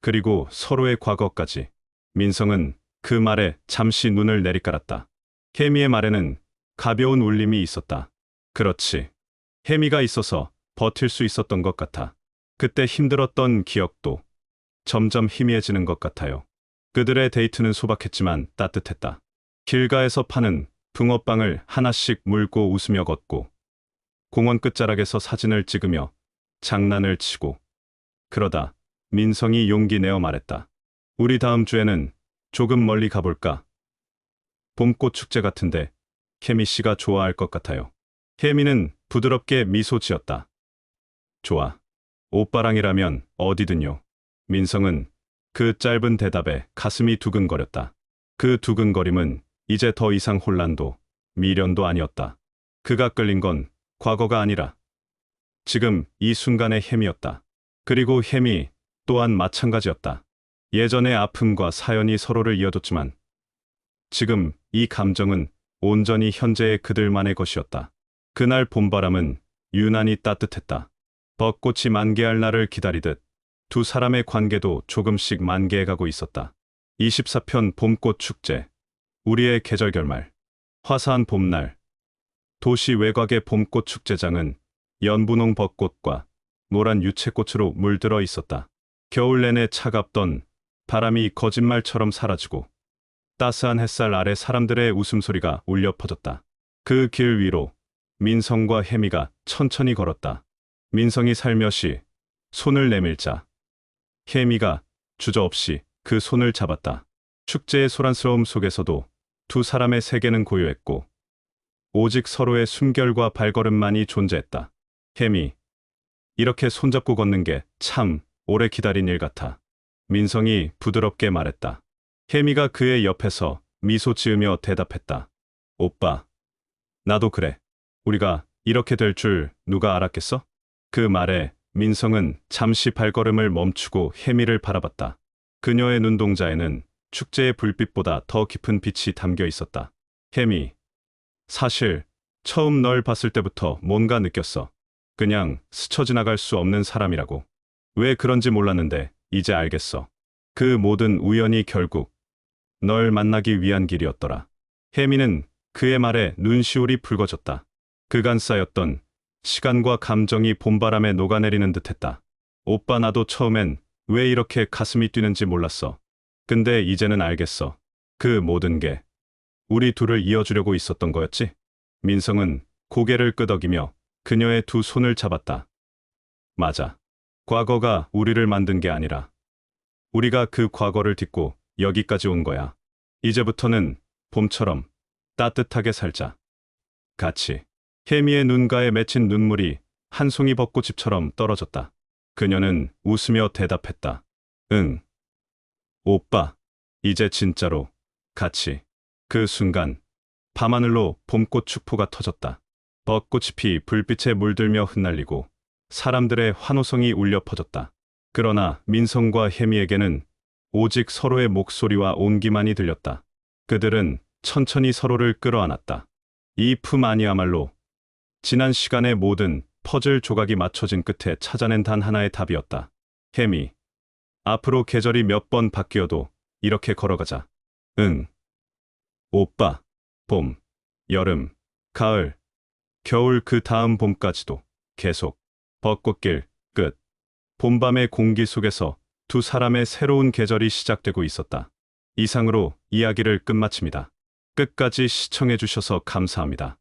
Speaker 1: 그리고 서로의 과거까지. 민성은 그 말에 잠시 눈을 내리깔았다. 혜미의 말에는 가벼운 울림이 있었다. 그렇지. 혜미가 있어서 버틸 수 있었던 것 같아. 그때 힘들었던 기억도 점점 희미해지는 것 같아요. 그들의 데이트는 소박했지만 따뜻했다. 길가에서 파는 붕어빵을 하나씩 물고 웃으며 걷고 공원 끝자락에서 사진을 찍으며 장난을 치고 그러다 민성이 용기 내어 말했다. 우리 다음 주에는 조금 멀리 가볼까? 봄꽃 축제 같은데 혜미 씨가 좋아할 것 같아요. 혜미는 부드럽게 미소 지었다. 좋아. 오빠랑이라면 어디든요. 민성은 그 짧은 대답에 가슴이 두근거렸다. 그 두근거림은 이제 더 이상 혼란도 미련도 아니었다. 그가 끌린 건 과거가 아니라 지금 이 순간의 혜미였다. 그리고 혜미 또한 마찬가지였다. 예전의 아픔과 사연이 서로를 이어줬지만 지금 이 감정은 온전히 현재의 그들만의 것이었다. 그날 봄바람은 유난히 따뜻했다. 벚꽃이 만개할 날을 기다리듯 두 사람의 관계도 조금씩 만개해가고 있었다. 24편 봄꽃 축제. 우리의 계절 결말. 화사한 봄날. 도시 외곽의 봄꽃 축제장은 연분홍 벚꽃과 노란 유채꽃으로 물들어 있었다. 겨울 내내 차갑던 바람이 거짓말처럼 사라지고 따스한 햇살 아래 사람들의 웃음소리가 울려 퍼졌다. 그 길 위로 민성과 혜미가 천천히 걸었다. 민성이 살며시 손을 내밀자 혜미가 주저없이 그 손을 잡았다. 축제의 소란스러움 속에서도 두 사람의 세계는 고요했고 오직 서로의 숨결과 발걸음만이 존재했다. 혜미, 이렇게 손잡고 걷는 게 참 오래 기다린 일 같아. 민성이 부드럽게 말했다. 혜미가 그의 옆에서 미소 지으며 대답했다. 오빠, 나도 그래. 우리가 이렇게 될 줄 누가 알았겠어? 그 말에 민성은 잠시 발걸음을 멈추고 혜미를 바라봤다. 그녀의 눈동자에는 축제의 불빛보다 더 깊은 빛이 담겨 있었다. 혜미, 사실 처음 널 봤을 때부터 뭔가 느꼈어. 그냥 스쳐 지나갈 수 없는 사람이라고. 왜 그런지 몰랐는데 이제 알겠어. 그 모든 우연이 결국 널 만나기 위한 길이었더라. 혜미는 그의 말에 눈시울이 붉어졌다. 그간 쌓였던 시간과 감정이 봄바람에 녹아내리는 듯했다. 오빠, 나도 처음엔 왜 이렇게 가슴이 뛰는지 몰랐어. 근데 이제는 알겠어. 그 모든 게 우리 둘을 이어주려고 있었던 거였지? 민성은 고개를 끄덕이며 그녀의 두 손을 잡았다. 맞아. 과거가 우리를 만든 게 아니라 우리가 그 과거를 딛고 여기까지 온 거야. 이제부터는 봄처럼 따뜻하게 살자. 같이. 혜미의 눈가에 맺힌 눈물이 한 송이 벚꽃잎처럼 떨어졌다. 그녀는 웃으며 대답했다. 응. 오빠, 이제 진짜로 같이. 그 순간 밤하늘로 봄꽃 축포가 터졌다. 벚꽃잎이 불빛에 물들며 흩날리고 사람들의 환호성이 울려 퍼졌다. 그러나 민성과 혜미에게는 오직 서로의 목소리와 온기만이 들렸다. 그들은 천천히 서로를 끌어안았다. 이 품 안이야말로 지난 시간의 모든 퍼즐 조각이 맞춰진 끝에 찾아낸 단 하나의 답이었다. 혜미, 앞으로 계절이 몇 번 바뀌어도 이렇게 걸어가자. 응. 오빠, 봄, 여름, 가을, 겨울, 그 다음 봄까지도 계속. 벚꽃길 끝. 봄밤의 공기 속에서 두 사람의 새로운 계절이 시작되고 있었다. 이상으로 이야기를 끝마칩니다. 끝까지 시청해 주셔서 감사합니다.